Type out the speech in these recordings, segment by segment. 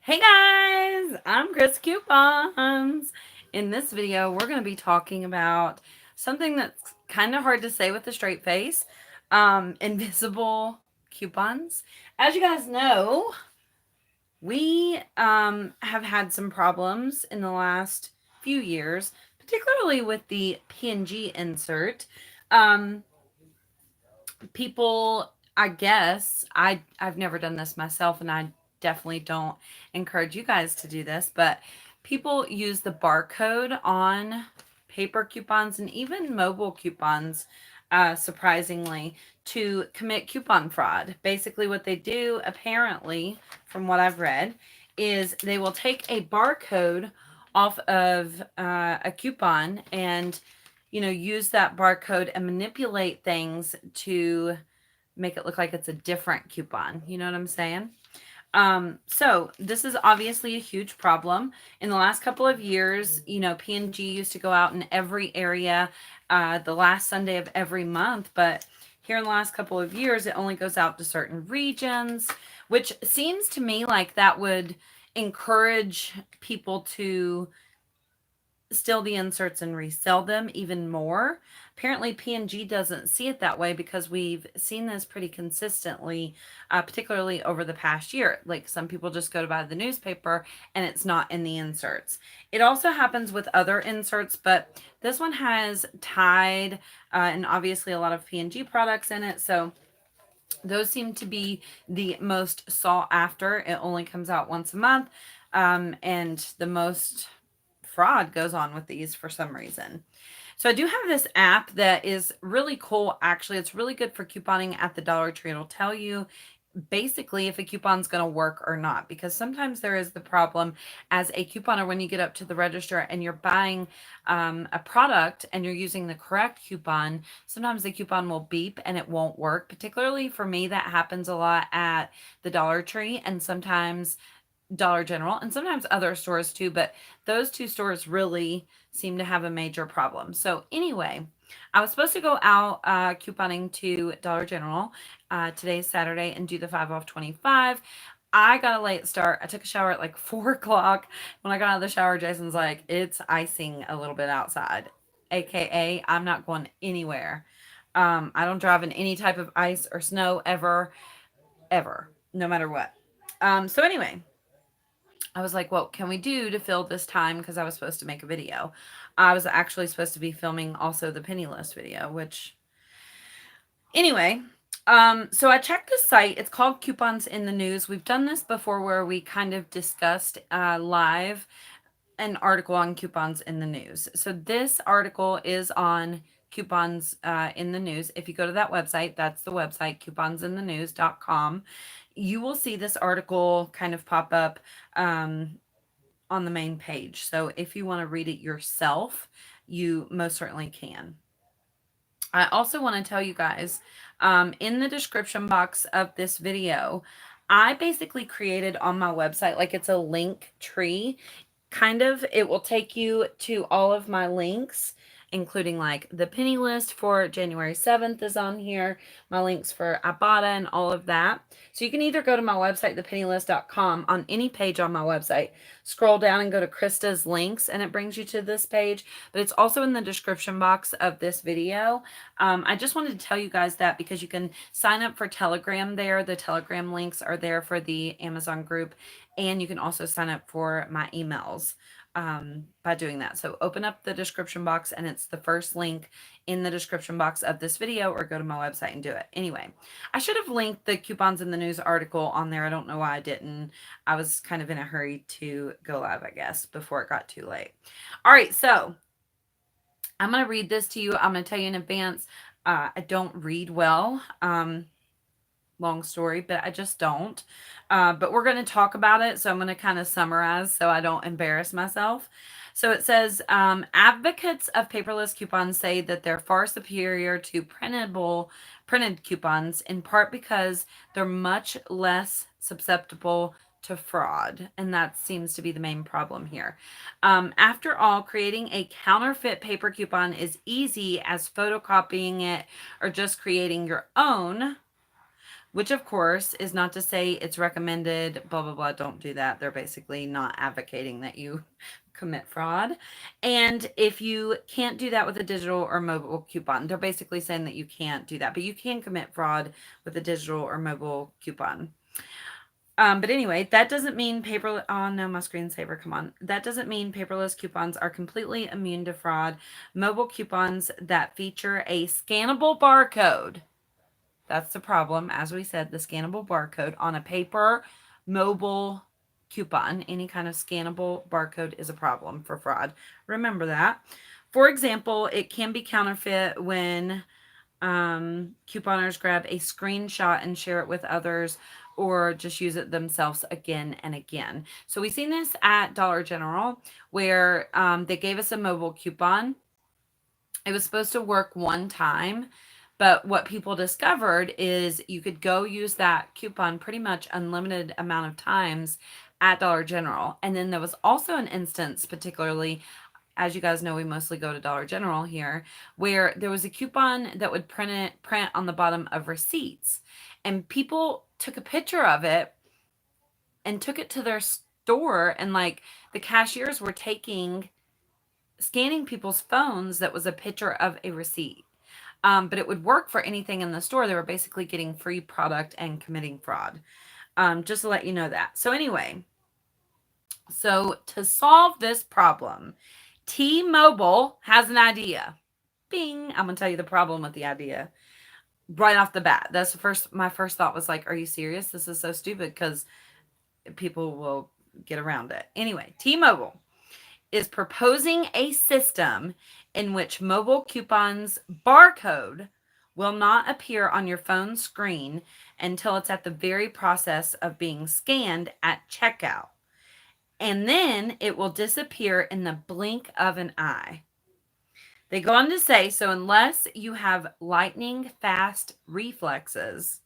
Hey guys, I'm Chris Coupons. In this video, we're going to be talking about something that's kind of hard to say with a straight face, invisible coupons. As you guys know, we have had some problems in the last few years, particularly with the PNG insert. Um, People, I guess, I've never done this myself, and I definitely don't encourage you guys to do this, but people use the barcode on paper coupons and even mobile coupons, surprisingly, to commit coupon fraud. Basically, what they do, apparently, from what I've read, is they will take a barcode off of a coupon and use that barcode and manipulate things to make it look like it's a different coupon. You know what I'm saying? So this is obviously a huge problem. In the last couple of years, P&G used to go out in every area the last Sunday of every month, but here in the last couple of years, it only goes out to certain regions, which seems to me like that would encourage people to steal the inserts and resell them even more. Apparently, P&G doesn't see it that way because we've seen this pretty consistently, particularly over the past year. Like some people just go to buy the newspaper and it's not in the inserts. It also happens with other inserts, but this one has Tide and obviously a lot of P&G products in it. So those seem to be the most sought after. It only comes out once a month, and the most fraud goes on with these for some reason. So I do have this app that is really cool. Actually, it's really good for couponing at the Dollar Tree. It'll tell you basically if a coupon's going to work or not, because sometimes there is the problem as a couponer when you get up to the register and you're buying a product and you're using the correct coupon. Sometimes the coupon will beep and it won't work. Particularly for me, that happens a lot at the Dollar Tree and sometimes Dollar General and sometimes other stores too, but those two stores really seem to have a major problem. So anyway, I was supposed to go out couponing to Dollar General today's Saturday and do the 5 off 25. I got a late start. I took a shower at like 4 o'clock. When I got out of the shower, Jason's like, it's icing a little bit outside, aka I'm not going anywhere. I don't drive in any type of ice or snow ever, no matter what. So anyway, I was like, what can we do to fill this time? Because I was supposed to make a video. I was actually supposed to be filming also the penny list video, which anyway, so I checked the site. It's called Coupons in the News. We've done this before where we kind of discussed live an article on coupons in the news. So this article is on coupons in the news. If you go to that website, that's the website, couponsinthenews.com. You will see this article kind of pop up on the main page. So if you want to read it yourself, you most certainly can. I also want to tell you guys in the description box of this video, I basically created on my website, like it's a link tree kind of. It will take you to all of my links, including like the penny list for January 7th is on here, my links for Ibotta and all of that. So you can either go to my website, thepennylist.com, on any page on my website, scroll down and go to Krista's links and it brings you to this page, but it's also in the description box of this video. I just wanted to tell you guys that because you can sign up for Telegram there. The Telegram links are there for the Amazon group, and you can also sign up for my emails by doing that. So open up the description box and it's the first link in the description box of this video, or go to my website and do it. Anyway, I should have linked the coupons in the news article on there. I don't know why I didn't. I was kind of in a hurry to go live, I guess, before it got too late. All right, so I'm going to read this to you. I'm going to tell you in advance. I don't read well. Long story, but I just don't. But we're going to talk about it. So I'm going to kind of summarize so I don't embarrass myself. So it says, advocates of paperless coupons say that they're far superior to printed coupons, in part because they're much less susceptible to fraud. And that seems to be the main problem here. After all, creating a counterfeit paper coupon is easy as photocopying it or just creating your own, which of course is not to say it's recommended, blah, blah, blah. Don't do that. They're basically not advocating that you commit fraud. And if you can't do that with a digital or mobile coupon, they're basically saying that you can't do that, but you can commit fraud with a digital or mobile coupon. But anyway, that doesn't mean paper. Oh no, my screensaver. Come on. That doesn't mean paperless coupons are completely immune to fraud. Mobile coupons that feature a scannable barcode. That's the problem. As we said, the scannable barcode on a paper mobile coupon, any kind of scannable barcode is a problem for fraud. Remember that. For example, it can be counterfeit when couponers grab a screenshot and share it with others or just use it themselves again and again. So we've seen this at Dollar General where they gave us a mobile coupon. It was supposed to work one time, but what people discovered is you could go use that coupon pretty much unlimited amount of times at Dollar General. And then there was also an instance, particularly, as you guys know, we mostly go to Dollar General here, where there was a coupon that would print on the bottom of receipts. And people took a picture of it and took it to their store, and like the cashiers were scanning people's phones that was a picture of a receipt. But it would work for anything in the store. They were basically getting free product and committing fraud. Just to let you know that. So anyway, so to solve this problem, T-Mobile has an idea. Bing! I'm gonna tell you the problem with the idea right off the bat. That's my first thought was like, are you serious? This is so stupid because people will get around it. Anyway, T-Mobile is proposing a system in which mobile coupons barcode will not appear on your phone screen until it's at the very process of being scanned at checkout. And then it will disappear in the blink of an eye. They go on to say, so unless you have lightning fast reflexes,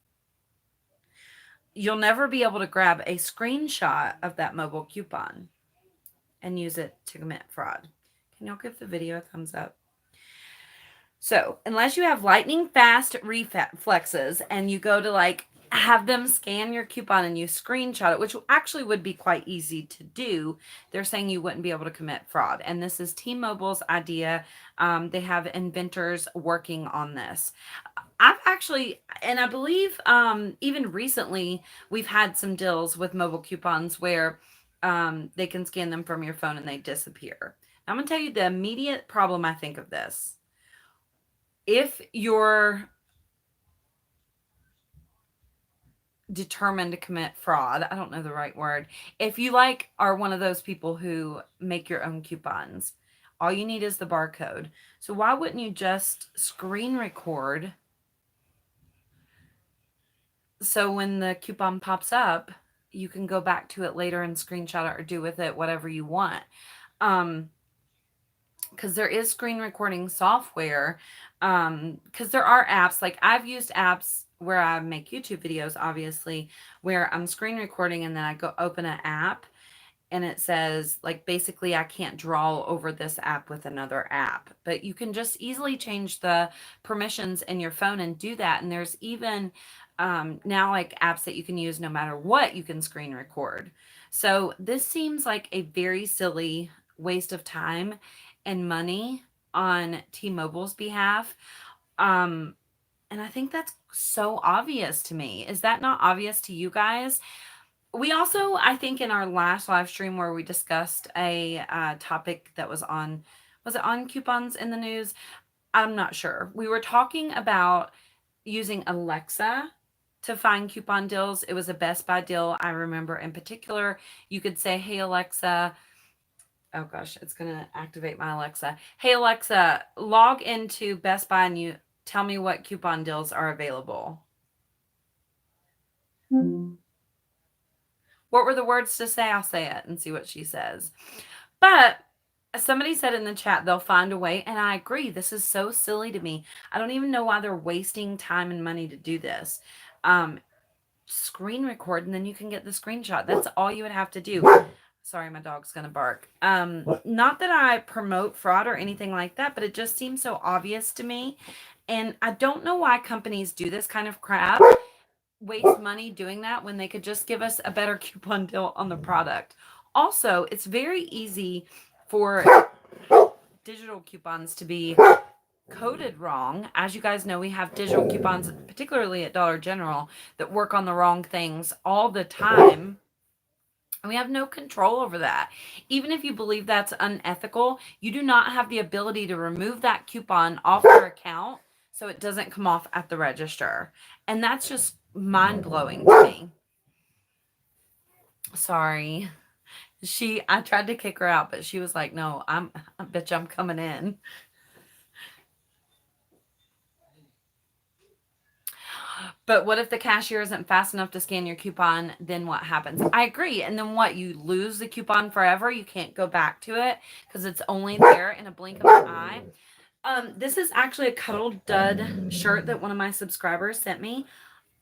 you'll never be able to grab a screenshot of that mobile coupon and use it to commit fraud. Can y'all give the video a thumbs up? So, unless you have lightning fast reflexes and you go to like have them scan your coupon and you screenshot it, which actually would be quite easy to do, they're saying you wouldn't be able to commit fraud. And this is T-Mobile's idea. They have inventors working on this. I've actually, and I believe even recently, we've had some deals with mobile coupons where they can scan them from your phone and they disappear. I'm going to tell you the immediate problem I think of this. If you're determined to commit fraud, I don't know the right word. If you like are one of those people who make your own coupons, all you need is the barcode. So why wouldn't you just screen record so when the coupon pops up, you can go back to it later and screenshot it or do with it whatever you want. Because there is screen recording software. Because there are apps, like I've used apps where I make YouTube videos, obviously, where I'm screen recording and then I go open an app and it says, like, basically I can't draw over this app with another app. But you can just easily change the permissions in your phone and do that. And there's even now like apps that you can use no matter what, you can screen record. So this seems like a very silly waste of time and money on T-Mobile's behalf. And I think that's so obvious to me. Is that not obvious to you guys? We also, I think in our last live stream where we discussed a topic that was it on coupons in the news? I'm not sure. We were talking about using Alexa to find coupon deals. It was a Best Buy deal. I remember in particular, you could say, hey, Alexa, oh gosh, it's going to activate my Alexa. Hey, Alexa, log into Best Buy and you tell me what coupon deals are available. What were the words to say? I'll say it and see what she says. But somebody said in the chat, they'll find a way. And I agree. This is so silly to me. I don't even know why they're wasting time and money to do this. Screen record and then you can get the screenshot. That's all you would have to do. Sorry, my dog's going to bark. Not that I promote fraud or anything like that, but it just seems so obvious to me. And I don't know why companies do this kind of crap. waste money doing that when they could just give us a better coupon deal on the product. Also, it's very easy for digital coupons to be coded wrong. As you guys know, we have digital coupons, particularly at Dollar General, that work on the wrong things all the time. And we have no control over that. Even if you believe that's unethical, you do not have the ability to remove that coupon off your account so it doesn't come off at the register. And that's just mind blowing to me. Sorry. I tried to kick her out, but she was like, no, bitch, I'm coming in. But what if the cashier isn't fast enough to scan your coupon? Then what happens? I agree. And then what? You lose the coupon forever. You can't go back to it because it's only there in a blink of an eye. This is actually a Cuddle Dud shirt that one of my subscribers sent me.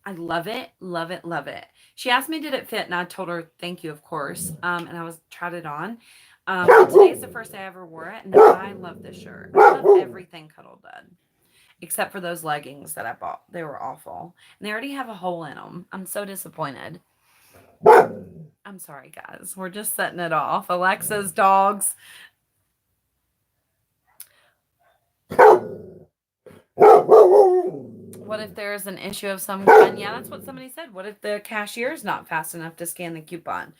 I love it, love it, love it. She asked me, did it fit? And I told her, thank you, of course. And I tried it on. Today's the first day I ever wore it. And I love this shirt. I love everything Cuddle Dud. Except for those leggings that I bought. They were awful. And they already have a hole in them. I'm so disappointed. I'm sorry, guys. We're just setting it off. Alexa's dogs. What if there's an issue of some kind? Yeah, that's what somebody said. What if the cashier's not fast enough to scan the coupon?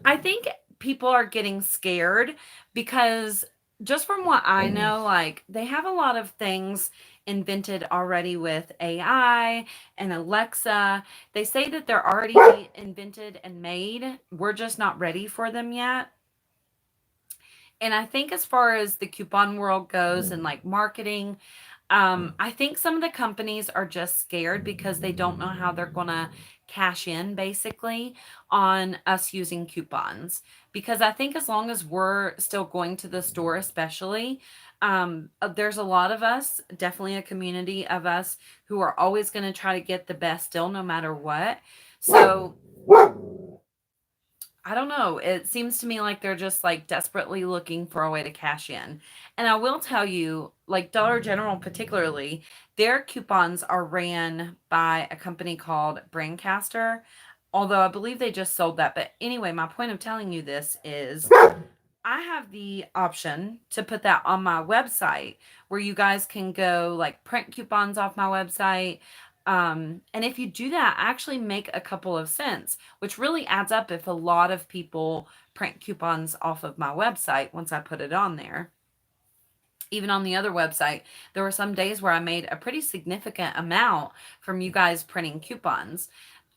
I think people are getting scared because just from what I know, like they have a lot of things invented already with AI and Alexa. They say that they're already invented and made. We're just not ready for them yet. And I think as far as the coupon world goes and like marketing, I think some of the companies are just scared because they don't know how they're going to cash in basically on us using coupons. Because I think as long as we're still going to the store, especially, there's a lot of us, definitely a community of us who are always going to try to get the best deal no matter what. So I don't know. It seems to me like they're just like desperately looking for a way to cash in. And I will tell you, like Dollar General particularly, their coupons are ran by a company called Braincaster. Although I believe they just sold that. But anyway, my point of telling you this is I have the option to put that on my website where you guys can go like print coupons off my website. And if you do that, I actually make a couple of cents, which really adds up if a lot of people print coupons off of my website once I put it on there. Even on the other website, there were some days where I made a pretty significant amount from you guys printing coupons.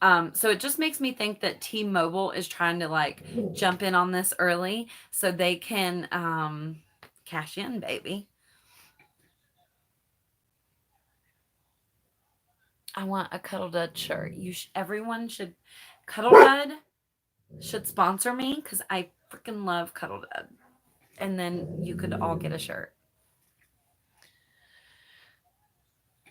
So it just makes me think that T-Mobile is trying to like jump in on this early so they can cash in, baby. I want a Cuddle Dud shirt. Everyone should. Cuddle Dud should sponsor me because I freaking love Cuddle Dud. And then you could all get a shirt.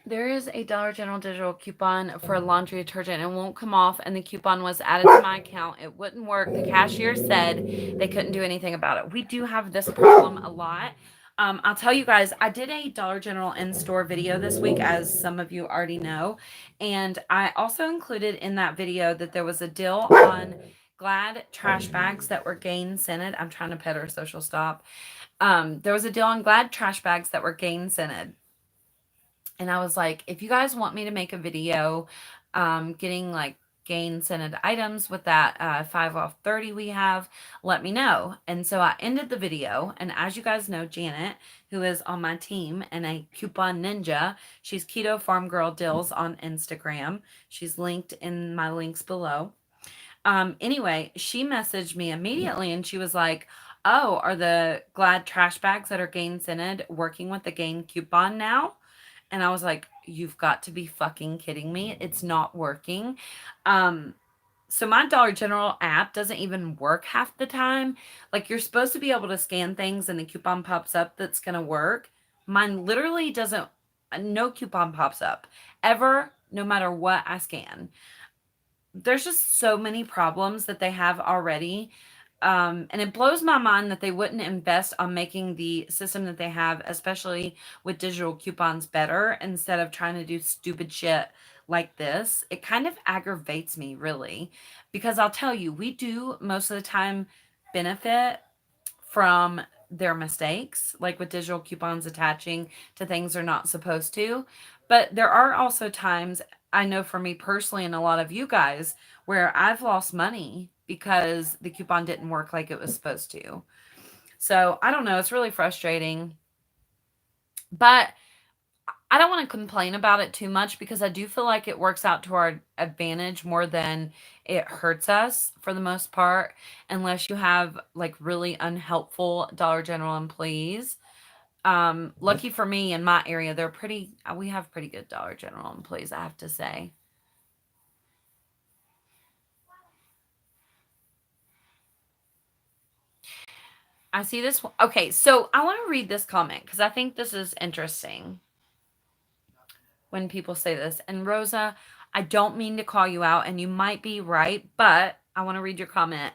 There is a Dollar General digital coupon for a laundry detergent. It won't come off, and the coupon was added to my account. It wouldn't work. The cashier said they couldn't do anything about it. We do have this problem a lot. I'll tell you guys, I did a Dollar General in-store video this week, as some of you already know. And I also included in that video that there was a deal on Glad trash bags that were gain scented. I'm trying to pet her, so she'll stop. There was a deal on Glad trash bags that were gain scented. And I was like, if you guys want me to make a video getting like gain scented items with that 5 off 30 we have, let me know. And so I ended the video. And as you guys know, Janet, who is on my team and a coupon ninja, she's Keto Farm Girl Dills on Instagram. She's linked in my links below. Anyway, she messaged me immediately and she was like, oh, are the Glad trash bags that are gain scented working with the gain coupon now? And I was like, you've got to be fucking kidding me. It's not working. So my Dollar General app doesn't even work half the time. Like you're supposed to be able to scan things and the coupon pops up that's going to work. Mine literally doesn't, no coupon pops up ever, no matter what I scan. There's just so many problems that they have already. And it blows my mind that they wouldn't invest on making the system that they have, especially with digital coupons, better instead of trying to do stupid shit like this, it kind of aggravates me really, because I'll tell you, we do most of the time benefit from their mistakes, like with digital coupons attaching to things they're not supposed to. But there are also times, I know for me personally and a lot of you guys, where I've lost money because the coupon didn't work like it was supposed to. So I don't know, it's really frustrating. But I don't want to complain about it too much because I do feel like it works out to our advantage more than it hurts us for the most part, unless you have like really unhelpful Dollar General employees. Lucky for me in my area, we have pretty good Dollar General employees, I have to say. I see this one. Okay, so I want to read this comment because I think this is interesting when people say this. And Rosa, I don't mean to call you out, and you might be right, but I want to read your comment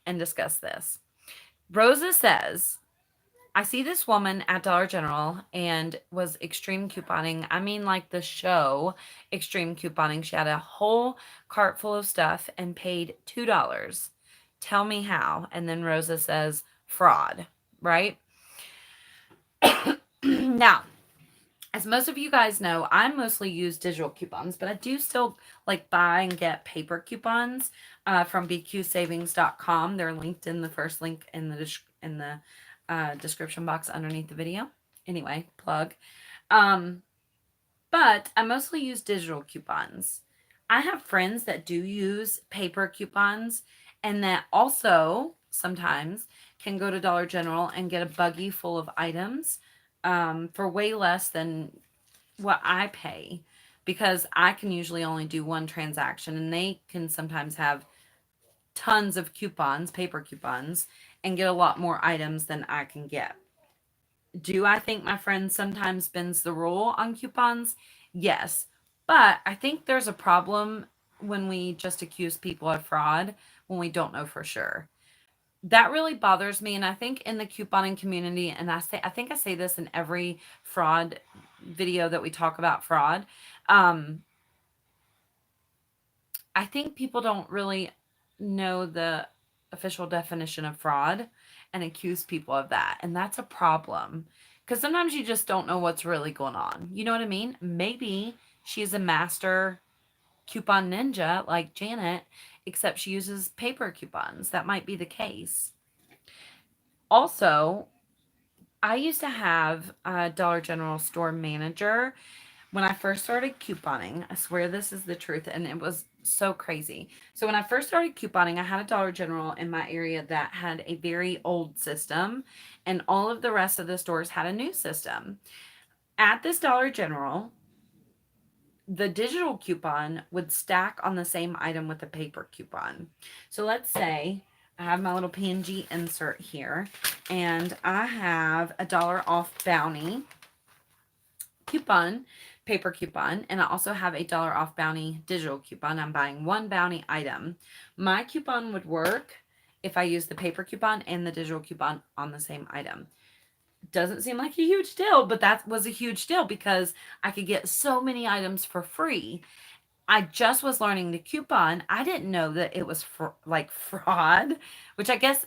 and discuss this. Rosa says, I see this woman at Dollar General and was extreme couponing. I mean, like the show extreme couponing. She had a whole cart full of stuff and paid $2. Tell me how. And then Rosa says, fraud, right? Now, as most of you guys know, I mostly use digital coupons, but I do still like buy and get paper coupons from bqsavings.com. They're linked in the first link in the description box underneath the video. Anyway, plug. But I mostly use digital coupons. I have friends that do use paper coupons and that also sometimes can go to Dollar General and get a buggy full of items for way less than what I pay, because I can usually only do one transaction and they can sometimes have tons of coupons, paper coupons, and get a lot more items than I can get. Do I think my friend sometimes bends the rule on coupons? Yes. But I think there's a problem when we just accuse people of fraud when we don't know for sure. That really bothers me. And I think in the couponing community, and I think I say this in every fraud video that we talk about fraud. I think people don't really know the official definition of fraud and accuse people of that. And that's a problem because sometimes you just don't know what's really going on. You know what I mean? Maybe she's a master coupon ninja like Janet, except she uses paper coupons. That might be the case. Also, I used to have a Dollar General store manager when I first started couponing. I swear this is the truth, and it was so crazy. So when I first started couponing, I had a Dollar General in my area that had a very old system, and all of the rest of the stores had a new system. At this Dollar General, the digital coupon would stack on the same item with the paper coupon. So let's say I have my little PNG insert here, and I have a dollar off bounty coupon, paper coupon, and I also have a dollar off bounty digital coupon. I'm buying one bounty item. My coupon would work if I use the paper coupon and the digital coupon on the same item. Doesn't seem like a huge deal, but that was a huge deal because I could get so many items for free. I just was learning the coupon. I didn't know that it was like fraud, which I guess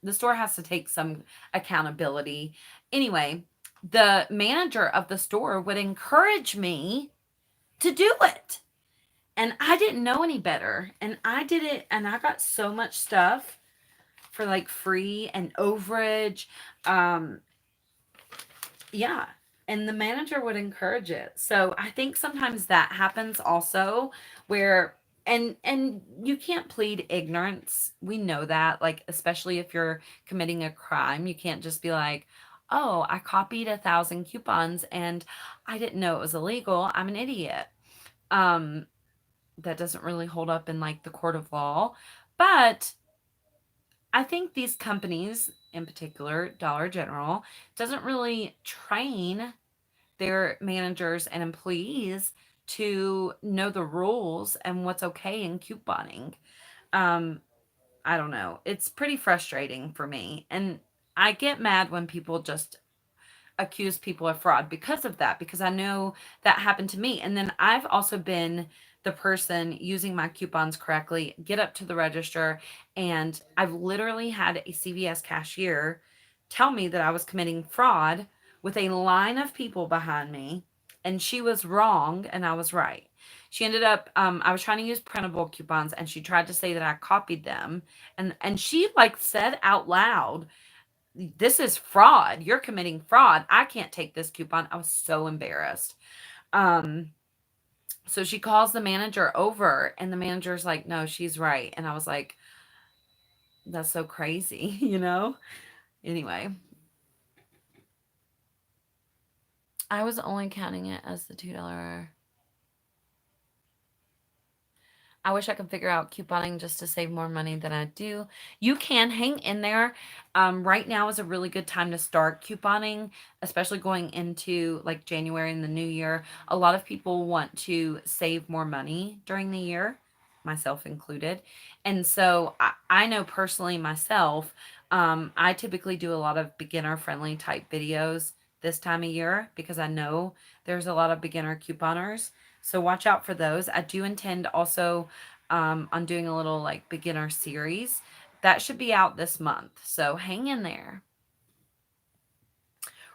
the store has to take some accountability. Anyway, the manager of the store would encourage me to do it. And I didn't know any better. And I did it, and I got so much stuff for like free and overage. Yeah. And the manager would encourage it. So I think sometimes that happens also where and you can't plead ignorance. We know that, like especially if you're committing a crime, you can't just be like, "Oh, I copied 1,000 coupons and I didn't know it was illegal. I'm an idiot." Um that doesn't really hold up in like the court of law. But I think these companies, in particular Dollar General, doesn't really train their managers and employees to know the rules and what's okay in couponing. Um, I don't know. It's pretty frustrating for me. And I get mad when people just accuse people of fraud because of that, because I know that happened to me. And then I've also been the person using my coupons correctly, get up to the register, and I've literally had a CVS cashier tell me that I was committing fraud with a line of people behind me, and she was wrong and I was right. She ended up I was trying to use printable coupons, and she tried to say that I copied them, and she like said out loud, this is fraud. You're committing fraud. I can't take this coupon. I was so embarrassed. Um, so she calls the manager over, and the manager's like, no, she's right. And I was like, that's so crazy, you know? Anyway, I was only counting it as the $2. I wish I could figure out couponing just to save more money than I do. You can hang in there. Right now is a really good time to start couponing, especially going into like January and the new year. A lot of people want to save more money during the year, myself included. And so I know personally myself, I typically do a lot of beginner friendly type videos this time of year because I know there's a lot of beginner couponers. So watch out for those. I do intend also on doing a little like beginner series that should be out this month. So hang in there.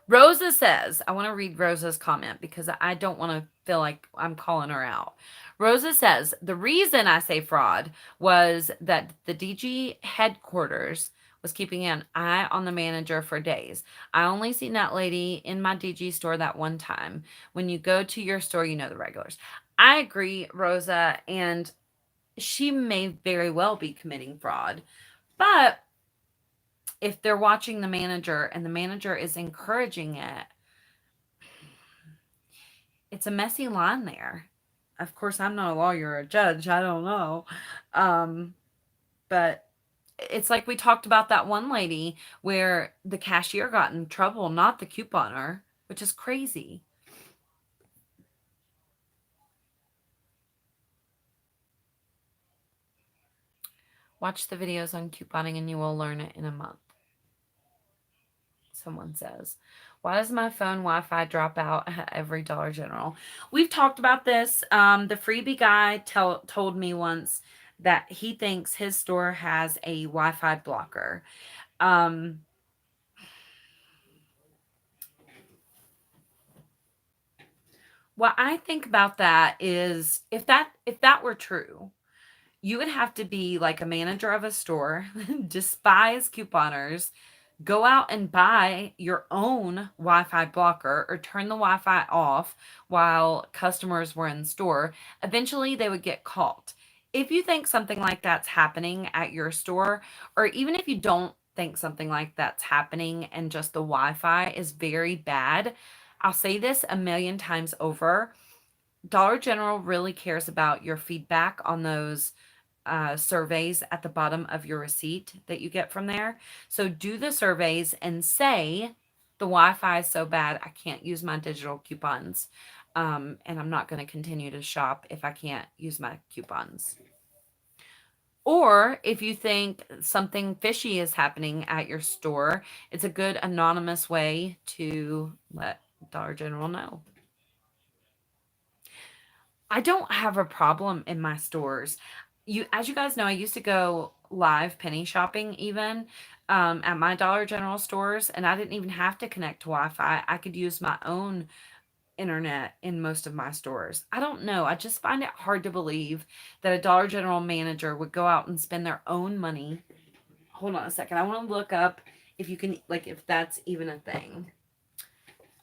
Rosa says, I want to read Rosa's comment because I don't want to feel like I'm calling her out. Rosa says, the reason I say fraud was that the DG headquarters was keeping an eye on the manager for days. I only seen that lady in my DG store that one time. When you go to your store, you know the regulars. I agree, Rosa, and she may very well be committing fraud. But if they're watching the manager and the manager is encouraging it, it's a messy line there. Of course, I'm not a lawyer or a judge. I don't know. But it's like we talked about that one lady where the cashier got in trouble, not the couponer, which is crazy. Watch the videos on couponing and you will learn it in a month. Someone says, why does my phone Wi-Fi drop out at every Dollar General? We've talked about this. The freebie guy told me once that he thinks his store has a Wi-Fi blocker. What I think about that is if that were true, you would have to be like a manager of a store, despise couponers, go out and buy your own Wi-Fi blocker or turn the Wi-Fi off while customers were in store. Eventually, they would get caught. If you think something like that's happening at your store, or even if you don't think something like that's happening and just the Wi-Fi is very bad, I'll say this a million times over. Dollar General really cares about your feedback on those surveys at the bottom of your receipt that you get from there. So do the surveys and say the Wi-Fi is so bad I can't use my digital coupons, and I'm not going to continue to shop if I can't use my coupons. Or if you think something fishy is happening at your store, it's a good anonymous way to let Dollar General know. I don't have a problem in my stores. As you guys know, I used to go live penny shopping even at my Dollar General stores, and I didn't even have to connect to Wi-Fi. I could use my own internet in most of my stores. I don't know. I just find it hard to believe that a Dollar General manager would go out and spend their own money. Hold on a second. I want to look up if you can, like, if that's even a thing.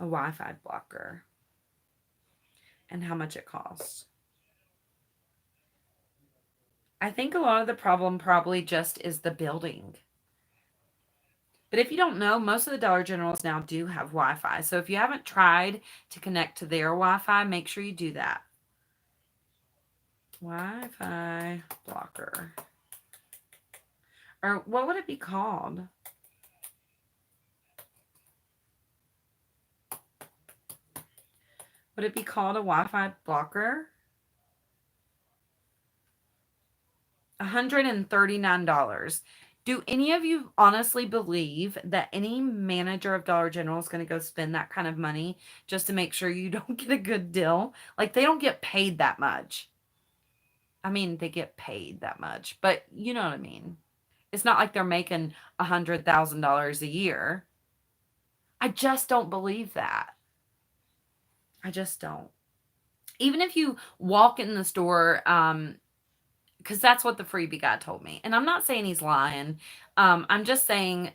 A Wi-Fi blocker and how much it costs. I think a lot of the problem probably just is the building. But if you don't know, most of the Dollar Generals now do have Wi-Fi. So if you haven't tried to connect to their Wi-Fi, make sure you do that. Wi-Fi blocker. Or what would it be called? Would it be called a Wi-Fi blocker? $139. Do any of you honestly believe that any manager of Dollar General is going to go spend that kind of money just to make sure you don't get a good deal? Like, they don't get paid that much. I mean, they get paid that much, but you know what I mean. It's not like they're making $100,000 a year. I just don't believe that. I just don't. Even if you walk in the store, because that's what the freebie guy told me, and I'm not saying he's lying. I'm just saying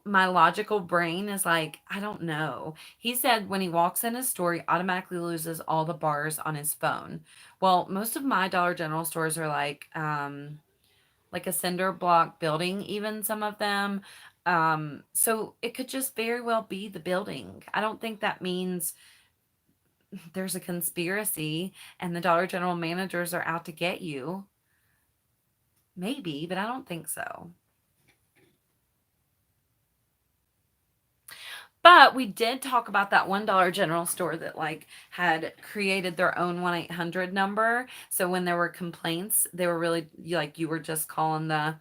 my logical brain is like, I don't know. He said when he walks in a store, he automatically loses all the bars on his phone. Well, most of my Dollar General stores are like a cinder block building, even some of them. So it could just very well be the building. I don't think that means there's a conspiracy and the Dollar General managers are out to get you. Maybe, but I don't think so. But we did talk about that one Dollar General store that like had created their own 1-800 number. So when there were complaints, they were really like you were just calling the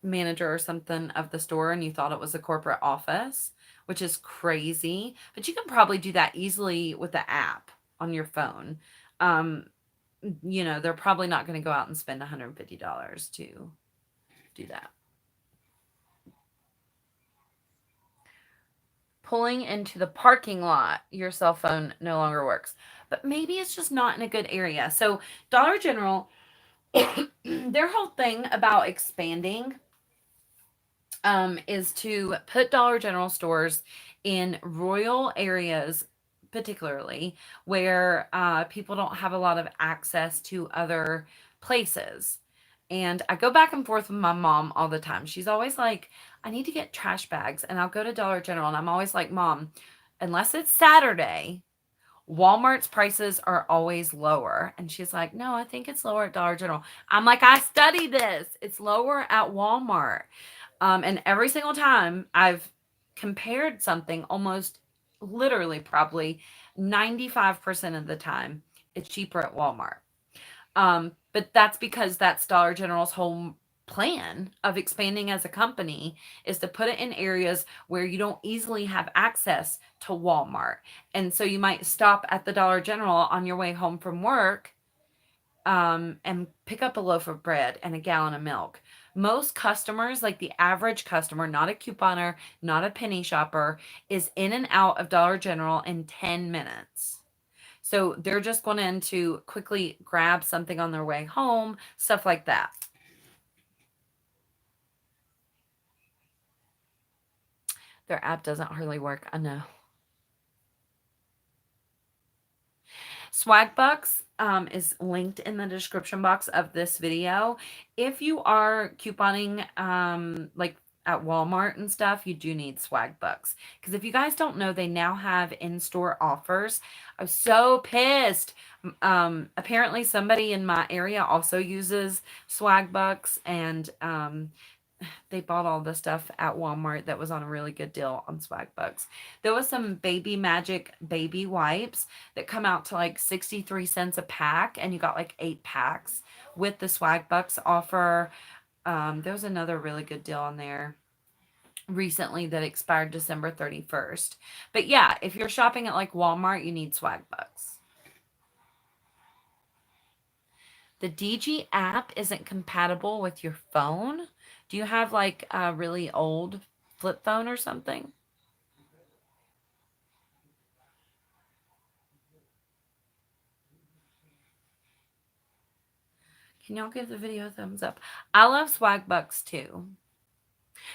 manager or something of the store and you thought it was a corporate office, which is crazy. But you can probably do that easily with the app on your phone. Um, they're probably not going to go out and spend $150 to do that. Pulling into the parking lot, your cell phone no longer works. But maybe it's just not in a good area. So, Dollar General, their whole thing about expanding is to put Dollar General stores in rural areas, particularly where people don't have a lot of access to other places. And I go back and forth with my mom all the time. She's always like, I need to get trash bags. And I'll go to Dollar General and I'm always like, Mom, unless it's Saturday, Walmart's prices are always lower. And she's like, No, I think it's lower at Dollar General. I'm like, I studied this. It's lower at Walmart. And every single time I've compared something, almost literally probably 95% of the time, it's cheaper at Walmart. But that's because that's Dollar General's whole plan of expanding as a company is to put it in areas where you don't easily have access to Walmart. And so you might stop at the Dollar General on your way home from work and pick up a loaf of bread and a gallon of milk. Most customers, like the average customer, not a couponer, not a penny shopper, is in and out of Dollar General in 10 minutes. So they're just going in to quickly grab something on their way home, stuff like that. Their app doesn't hardly work. I know. Swagbucks is linked in the description box of this video. If you are couponing like at Walmart and stuff, you do need Swagbucks. Because if you guys don't know, they now have in-store offers. I was so pissed. Apparently somebody in my area also uses Swagbucks and they bought all the stuff at Walmart that was on a really good deal on Swagbucks. There was some Baby Magic baby wipes that come out to like 63 cents a pack, and you got like 8 packs with the Swagbucks offer. There was another really good deal on there recently that expired December 31st. But yeah, if you're shopping at like Walmart, you need Swagbucks. The DG app isn't compatible with your phone. Do you have like a really old flip phone or something? Can y'all give the video a thumbs up? I love Swagbucks too.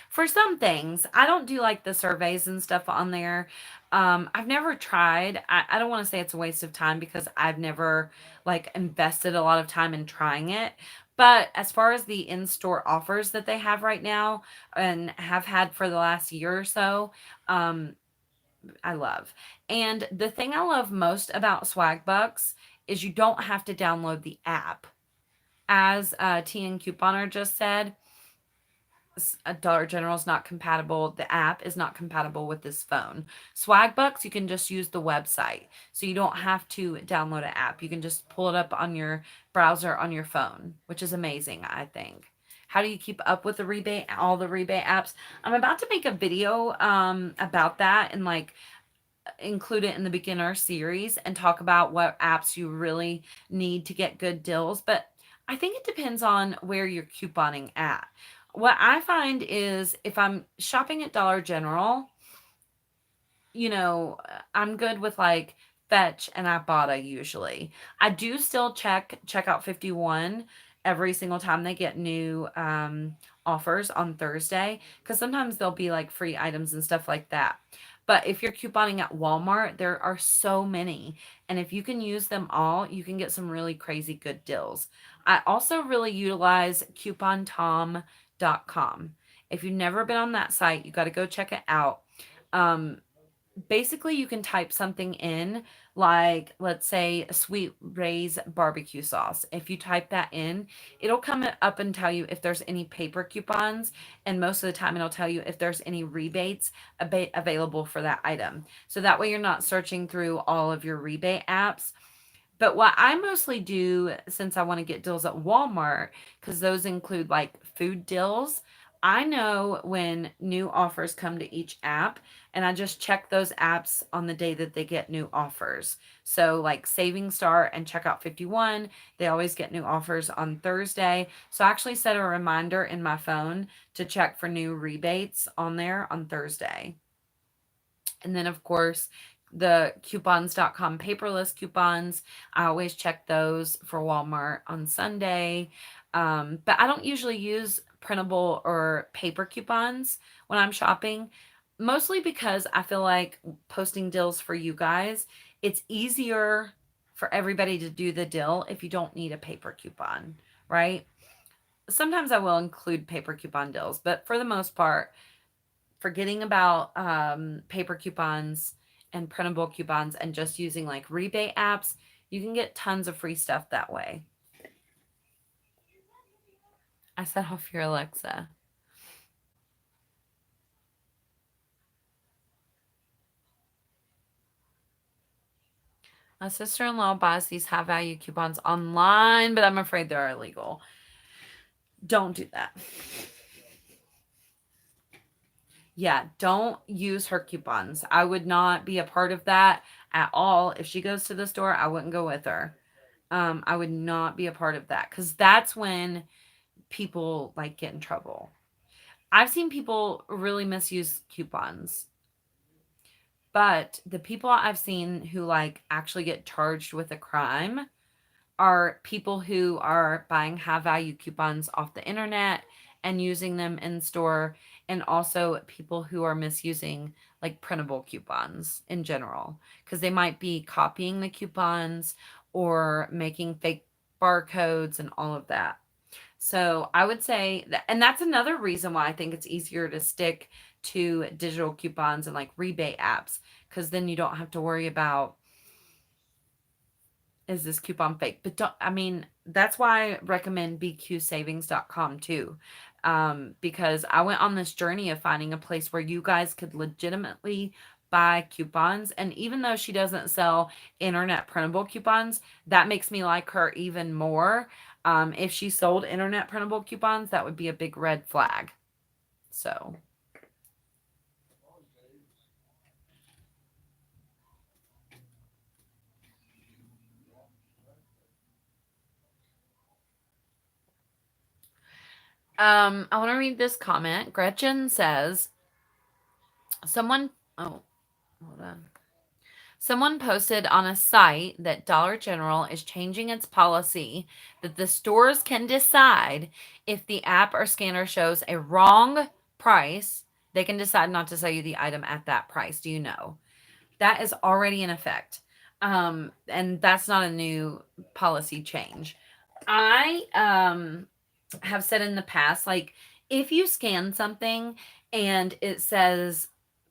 For some things, I don't do like the surveys and stuff on there. I've never tried. I don't want to say it's a waste of time because I've never like invested a lot of time in trying it. But as far as the in-store offers that they have right now and have had for the last year or so, I love. And the thing I love most about Swagbucks is you don't have to download the app. As TN Couponer just said, Dollar General is not compatible. The app is not compatible with this phone. Swagbucks, you can just use the website. So you don't have to download an app. You can just pull it up on your browser on your phone, which is amazing, I think. how do you keep up with the rebate, all the rebate apps. I'm about to make a video about that and like include it in the beginner series and talk about what apps you really need to get good deals. But I think it depends on where you're couponing at. What I find is if I'm shopping at Dollar General, you know, I'm good with like Fetch and Ibotta usually. I do still check out 51 every single time they get new offers on Thursday because sometimes there'll be like free items and stuff like that. But if you're couponing at Walmart, there are so many. And if you can use them all, you can get some really crazy good deals. I also really utilize coupontom.com. If you've never been on that site, you got to go check it out. Um, Basically you can type something in like let's say a sweet Ray's barbecue sauce. If you type that in, it'll come up and tell you if there's any paper coupons, and most of the time it'll tell you if there's any rebates available for that item, so that way you're not searching through all of your rebate apps. But what I mostly do, since I want to get deals at Walmart, because those include like food deals, I know when new offers come to each app, and I just check those apps on the day that they get new offers. So, like Saving Star and Checkout 51, they always get new offers on Thursday. So, I actually set a reminder in my phone to check for new rebates on there on Thursday. And then, of course, the coupons.com paperless coupons, I always check those for Walmart on Sunday. But I don't usually use printable or paper coupons when I'm shopping, mostly because I feel like posting deals for you guys, it's easier for everybody to do the deal if you don't need a paper coupon, right? Sometimes I will include paper coupon deals, but for the most part, forgetting about paper coupons and printable coupons and just using like rebate apps, you can get tons of free stuff that way. I set off your Alexa. My sister-in-law buys these high value coupons online, but I'm afraid they're illegal. Don't do that. Yeah, don't use her coupons. I would not be a part of that at all. If she goes to the store, I wouldn't go with her. I would not be a part of that because that's when people like get in trouble. I've seen people really misuse coupons, but the people I've seen who like actually get charged with a crime are people who are buying high value coupons off the internet and using them in store, and also people who are misusing like printable coupons in general because they might be copying the coupons or making fake barcodes and all of that. So I would say that, and that's another reason why I think it's easier to stick to digital coupons and like rebate apps, because then you don't have to worry about, is this coupon fake? But don't, I mean, that's why I recommend bqsavings.com too. Because I went on this journey of finding a place where you guys could legitimately buy coupons. And even though she doesn't sell internet printable coupons, that makes me like her even more. If she sold internet printable coupons, that would be a big red flag. So, I want to read this comment. Gretchen says, someone, oh, hold on. Someone posted on a site that Dollar General is changing its policy that the stores can decide if the app or scanner shows a wrong price, they can decide not to sell you the item at that price. Do you know? That is already in effect. And that's not a new policy change. I have said in the past, like if you scan something and it says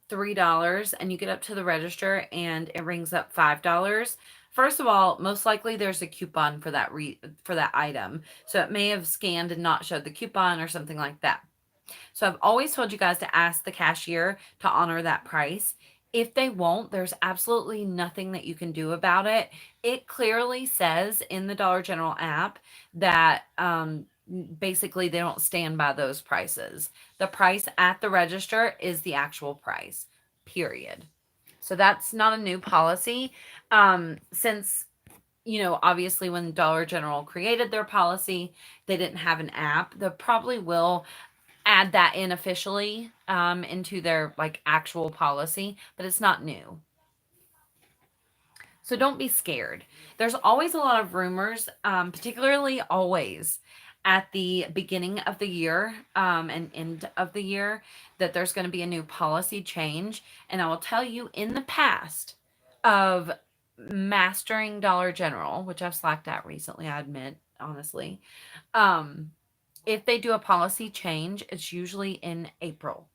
$3 and you get up to the register and it rings up $5, first of all, most likely there's a coupon for that for that item. So it may have scanned and not showed the coupon or something like that. So I've always told you guys to ask the cashier to honor that price. If they won't, there's absolutely nothing that you can do about it. It clearly says in the Dollar General app that basically they don't stand by those prices. The price at the register is the actual price, period. So that's not a new policy. Since, obviously when Dollar General created their policy, they didn't have an app. They probably will add that in officially into their like actual policy, but it's not new. So don't be scared. There's always a lot of rumors, particularly always at the beginning of the year and end of the year, that there's going to be a new policy change. And I will tell you, in the past of mastering Dollar General, which I've slacked at recently, I admit, honestly, um, if they do a policy change, it's usually in April.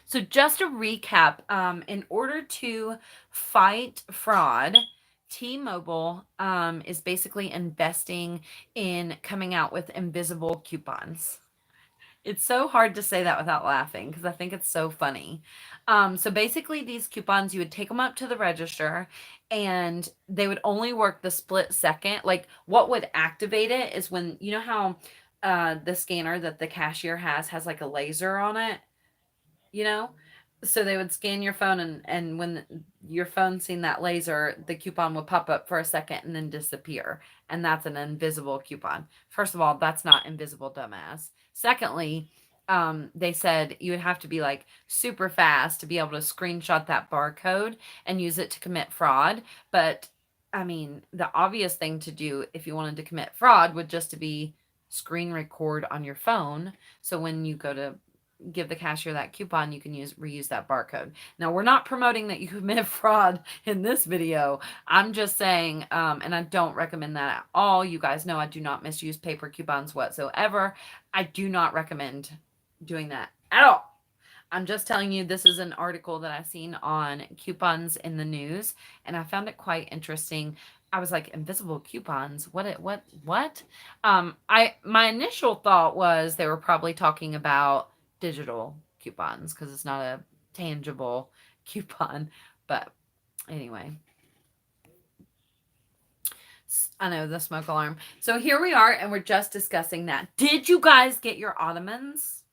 So just to recap, in order to fight fraud, T-Mobile is basically investing in coming out with invisible coupons. It's so hard to say that without laughing because I think it's so funny. So basically, these coupons, you would take them up to the register and they would only work the split second. Like, what would activate it is when, you know how the scanner that the cashier has like a laser on it, you know? So they would scan your phone, and when your phone seen that laser, the coupon would pop up for a second and then disappear. And that's an invisible coupon. First of all, that's not invisible, dumbass. Secondly, they said you would have to be like super fast to be able to screenshot that barcode and use it to commit fraud. But I mean, the obvious thing to do if you wanted to commit fraud would just to be screen record on your phone. So when you go to give the cashier that coupon, you can reuse that barcode. Now, we're not promoting that you commit fraud in this video. I'm just saying, and I don't recommend that at all. You guys know I do not misuse paper coupons whatsoever. I do not recommend doing that at all. I'm just telling you, this is an article that I've seen on coupons in the news, and I found it quite interesting. I was like, invisible coupons? What? My initial thought was they were probably talking about digital coupons because it's not a tangible coupon. But anyway, I know, the smoke alarm. So here we are, and we're just discussing that. Did you guys get your ottomans?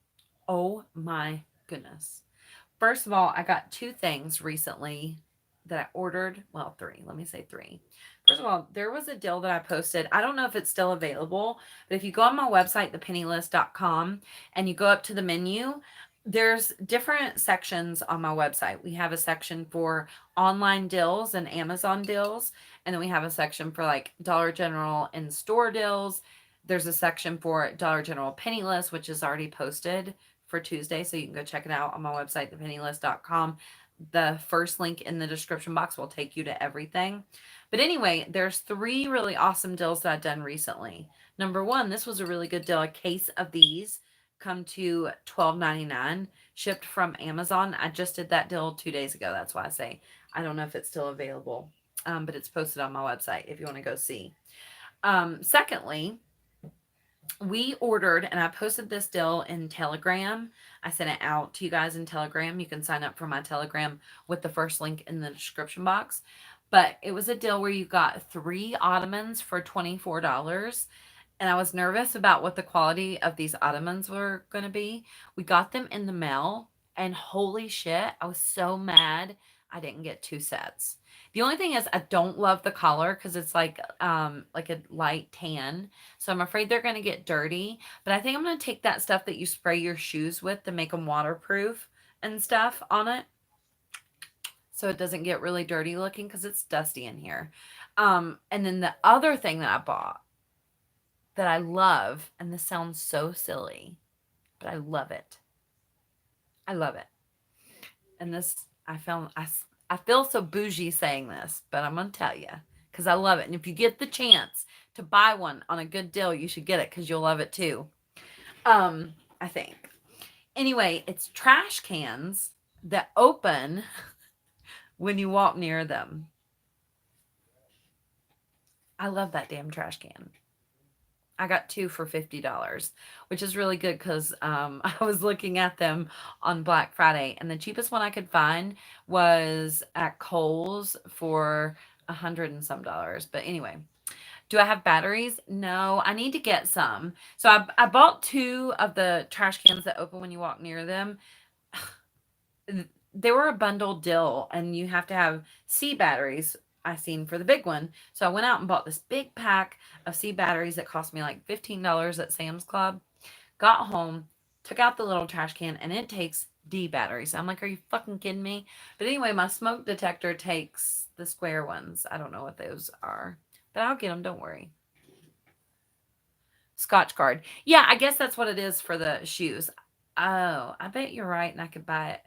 Oh my goodness. First of all, I got two things recently that I ordered. Well, three. Let me say three. First of all, there was a deal that I posted. I don't know if it's still available, but if you go on my website, thepennylist.com, and you go up to the menu, there's different sections on my website. We have a section for online deals and Amazon deals, and then we have a section for like Dollar General and store deals. There's a section for Dollar General Penny List, which is already posted for Tuesday, so you can go check it out on my website, thepennylist.com. The first link in the description box will take you to everything. But anyway, there's three really awesome deals that I've done recently. Number one, this was a really good deal. A case of these come to $12.99, shipped from Amazon. I just did that deal 2 days ago. That's why I say I don't know if it's still available, but it's posted on my website if you want to go see. Secondly, we ordered, and I posted this deal in Telegram. I sent it out to you guys in Telegram. You can sign up for my Telegram with the first link in the description box. But it was a deal where you got 3 ottomans for $24. And I was nervous about what the quality of these ottomans were going to be. We got them in the mail, and holy shit, I was so mad I didn't get 2 sets. The only thing is I don't love the color because it's like a light tan. So I'm afraid they're going to get dirty. But I think I'm going to take that stuff that you spray your shoes with to make them waterproof and stuff on it, so it doesn't get really dirty looking because it's dusty in here. And then the other thing that I bought that I love, and this sounds so silly, but I love it. I love it. And this, I feel so bougie saying this, but I'm going to tell you because I love it. And if you get the chance to buy one on a good deal, you should get it because you'll love it too. I think. Anyway, it's trash cans that open when you walk near them. I love that damn trash can. I got 2 for $50, which is really good because I was looking at them on Black Friday, and the cheapest one I could find was at Kohl's for $100 and some. But anyway, Do I have batteries? No, I need to get some. So I bought 2 of the trash cans that open when you walk near them. They were a bundle deal, and you have to have C batteries, I seen, for the big one. So I went out and bought this big pack of C batteries that cost me like $15 at Sam's Club. Got home, took out the little trash can, and it takes D batteries. I'm like, are you fucking kidding me? But anyway, my smoke detector takes the square ones. I don't know what those are, but I'll get them. Don't worry. Scotch Guard. Yeah, I guess that's what it is for the shoes. Oh, I bet you're right, and I could buy it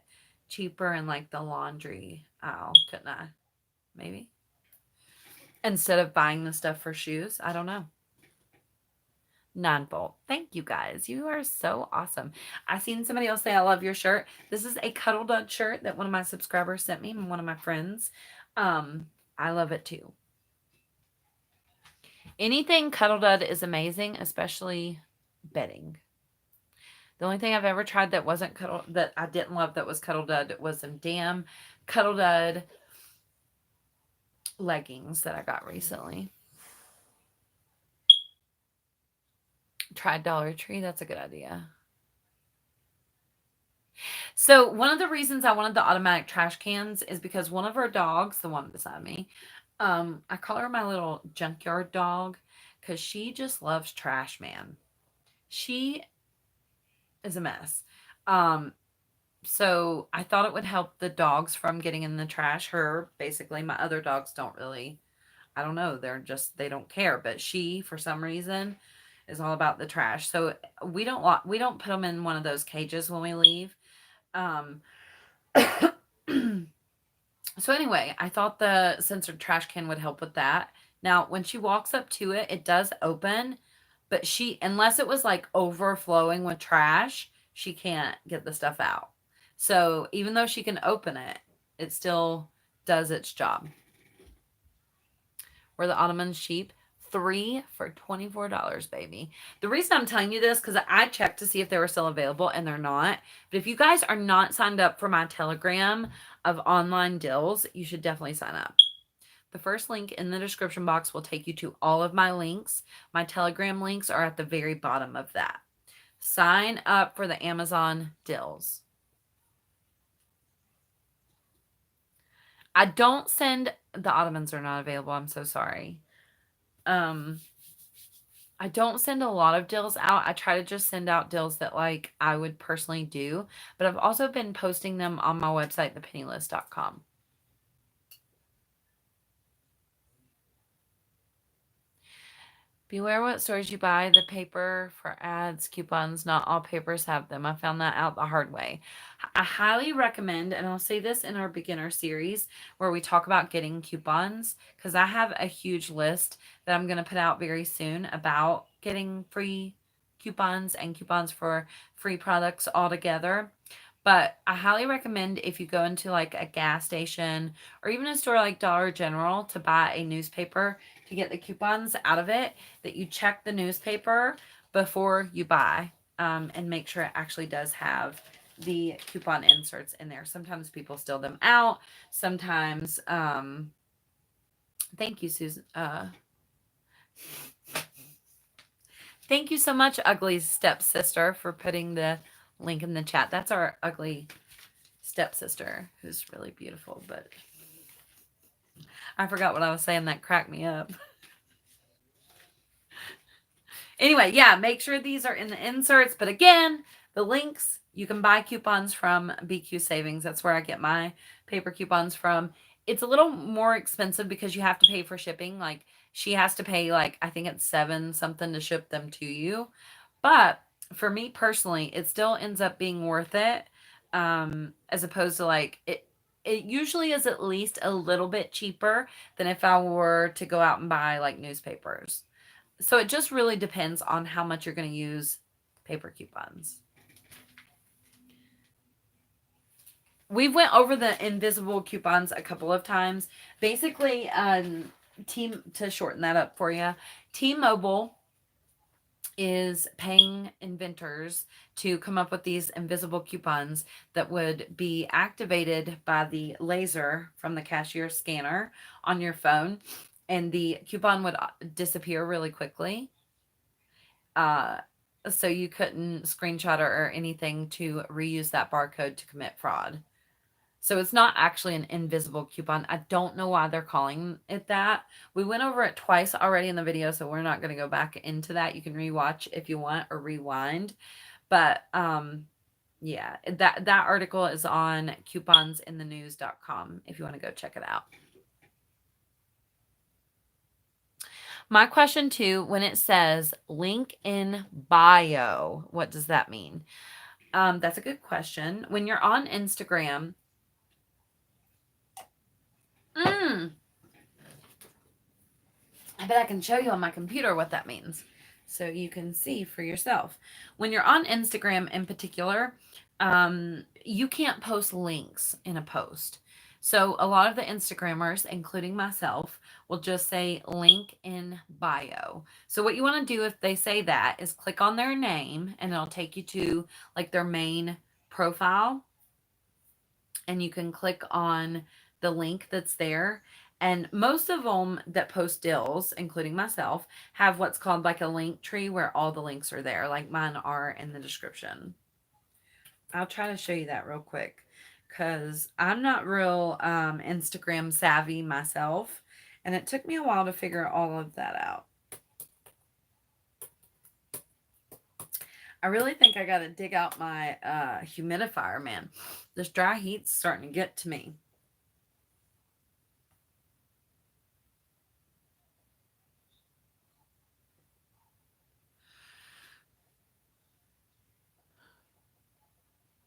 cheaper in like the laundry aisle, couldn't I? Maybe. Instead of buying the stuff for shoes. I don't know. 9 volt. Thank you guys. You are so awesome. I seen somebody else say, I love your shirt. This is a Cuddle Dud shirt that one of my subscribers sent me, one of my friends. I love it too. Anything Cuddle Dud is amazing, especially bedding. The only thing I've ever tried that wasn't that I didn't love that was Cuddle Dud was some damn Cuddle Dud leggings that I got recently. Tried Dollar Tree. That's a good idea. So one of the reasons I wanted the automatic trash cans is because one of our dogs, the one beside me, I call her my little junkyard dog because she just loves trash, man. She is a mess. So I thought it would help the dogs from getting in the trash. Her, basically, my other dogs don't really, I don't know, they don't care. But she, for some reason, is all about the trash. So we don't put them in one of those cages when we leave. So anyway, I thought the censored trash can would help with that. Now, when she walks up to it, it does open, but unless it was like overflowing with trash, she can't get the stuff out. So even though she can open it, it still does its job. Were the ottomans cheap? 3 for $24, baby. The reason I'm telling you this, because I checked to see if they were still available, and they're not. But if you guys are not signed up for my Telegram of online deals, you should definitely sign up. The first link in the description box will take you to all of my links. My Telegram links are at the very bottom of that. Sign up for the Amazon deals. I don't send, the ottomans are not available. I'm so sorry. I don't send a lot of deals out. I try to just send out deals that like I would personally do, but I've also been posting them on my website, thepennylist.com. Beware what stores you buy. The paper for ads, coupons, not all papers have them. I found that out the hard way. I highly recommend, and I'll say this in our beginner series where we talk about getting coupons, because I have a huge list that I'm going to put out very soon about getting free coupons and coupons for free products altogether. But I highly recommend, if you go into like a gas station or even a store like Dollar General to buy a newspaper to get the coupons out of it, that you check the newspaper before you buy, and make sure it actually does have the coupon inserts in there. Sometimes people steal them out. Sometimes, thank you, Susan. Thank you so much, Ugly Stepsister, for putting the link in the chat. That's our ugly stepsister, who's really beautiful, but I forgot what I was saying. That cracked me up. Anyway, yeah, make sure these are in the inserts. But again, the links, you can buy coupons from BQ Savings. That's where I get my paper coupons from. It's a little more expensive because you have to pay for shipping. Like, she has to pay, like, I think it's $7 something to ship them to you. But for me personally, it still ends up being worth it, as opposed to like it usually is at least a little bit cheaper than if I were to go out and buy like newspapers. So it just really depends on how much you're going to use paper coupons. We've went over the invisible coupons a couple of times. Basically, to shorten that up for you, T-Mobile is paying inventors to come up with these invisible coupons that would be activated by the laser from the cashier scanner on your phone. and the coupon would disappear really quickly. Uh, so you couldn't screenshot or anything to reuse that barcode to commit fraud. So it's not actually an invisible coupon. I don't know why they're calling it that. We went over it twice already in the video, so we're not going to go back into that. You can rewatch if you want or rewind. But yeah, that article is on couponsinthenews.com if you want to go check it out. My question too, when it says link in bio, what does that mean? That's a good question. When you're on Instagram, I bet I can show you on my computer what that means so you can see for yourself. When you're on Instagram in particular, you can't post links in a post. So a lot of the Instagrammers, including myself, will just say link in bio. So what you want to do if they say that is click on their name and it'll take you to like their main profile, and you can click on the link that's there. And most of them that post deals, including myself, have what's called like a link tree where all the links are there, like mine are in the description. I'll try to show you that real quick because I'm not real Instagram savvy myself, and it took me a while to figure all of that out. I really think I got to dig out my humidifier, man. This dry heat's starting to get to me.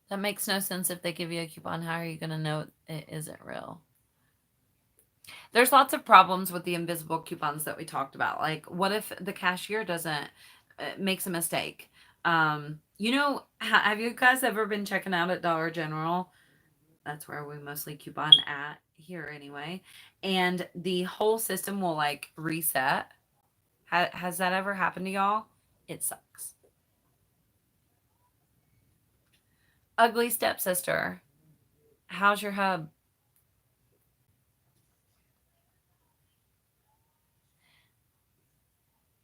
That makes no sense. If they give you a coupon, how are you going to know it isn't real? There's lots of problems with the invisible coupons that we talked about. Like, what if the cashier doesn't makes a mistake? You know, have you guys ever been checking out at Dollar General? That's where we mostly coupon at here anyway. And the whole system will like reset. Has that ever happened to y'all? It sucks. Ugly stepsister, how's your hub?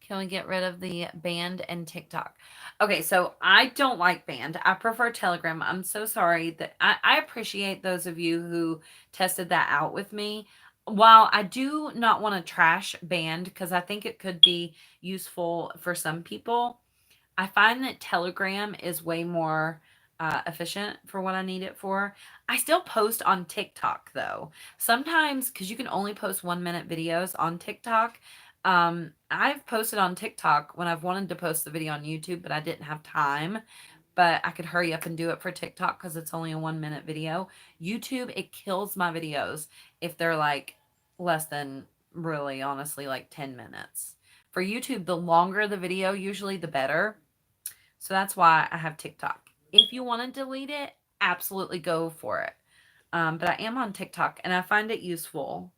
Can we get rid of the band and TikTok? Okay, so I don't like band. I prefer Telegram. I'm so sorry that I appreciate those of you who tested that out with me. While I do not want to trash band because I think it could be useful for some people, I find that Telegram is way more efficient for what I need it for. I still post on TikTok though. Sometimes, because you can only post 1 minute videos on TikTok. I've posted on TikTok when I've wanted to post the video on YouTube, but I didn't have time. But I could hurry up and do it for TikTok because it's only a 1 minute video. YouTube, it kills my videos if they're like less than, really honestly, like 10 minutes. For YouTube, the longer the video, usually the better. So that's why I have TikTok. If you want to delete it, absolutely go for it. But I am on TikTok and I find it useful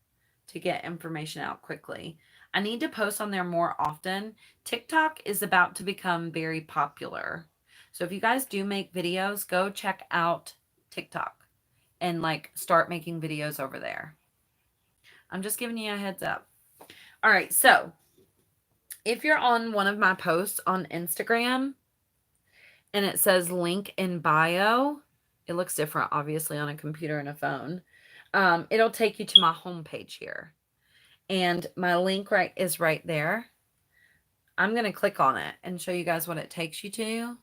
to get information out quickly. I need to post on there more often. TikTok is about to become very popular. So if you guys do make videos, go check out TikTok and like start making videos over there. I'm just giving you a heads up. All right, so if you're on one of my posts on Instagram and it says link in bio, it looks different obviously on a computer and a phone. It'll take you to my homepage here. And my link is right there. I'm going to click on it and show you guys what it takes you to.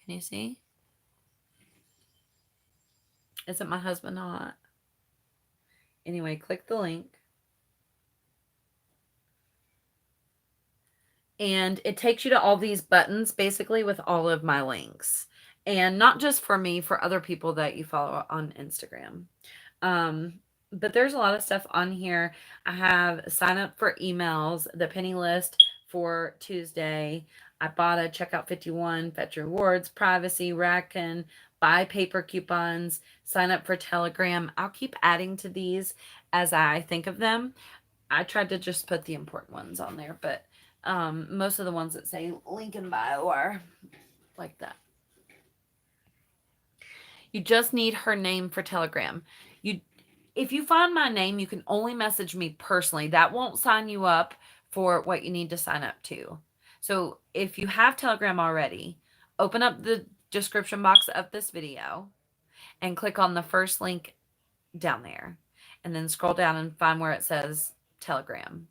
Can you see? Isn't my husband hot? Anyway, click the link. And it takes you to all these buttons basically with all of my links. And not just for me, for other people that you follow on Instagram. But there's a lot of stuff on here. I have sign up for emails, the penny list for Tuesday, Ibotta, checkout 51, fetch rewards, privacy, Rackin, buy paper coupons, sign up for Telegram. I'll keep adding to these as I think of them. I tried to just put the important ones on there, but most of the ones that say link in bio are like that. You just need her name for Telegram. if you find my name, you can only message me personally. That won't sign you up for what you need to sign up to. So if you have Telegram already, open up the description box of this video and click on the first link down there. And then scroll down and find where it says Telegram.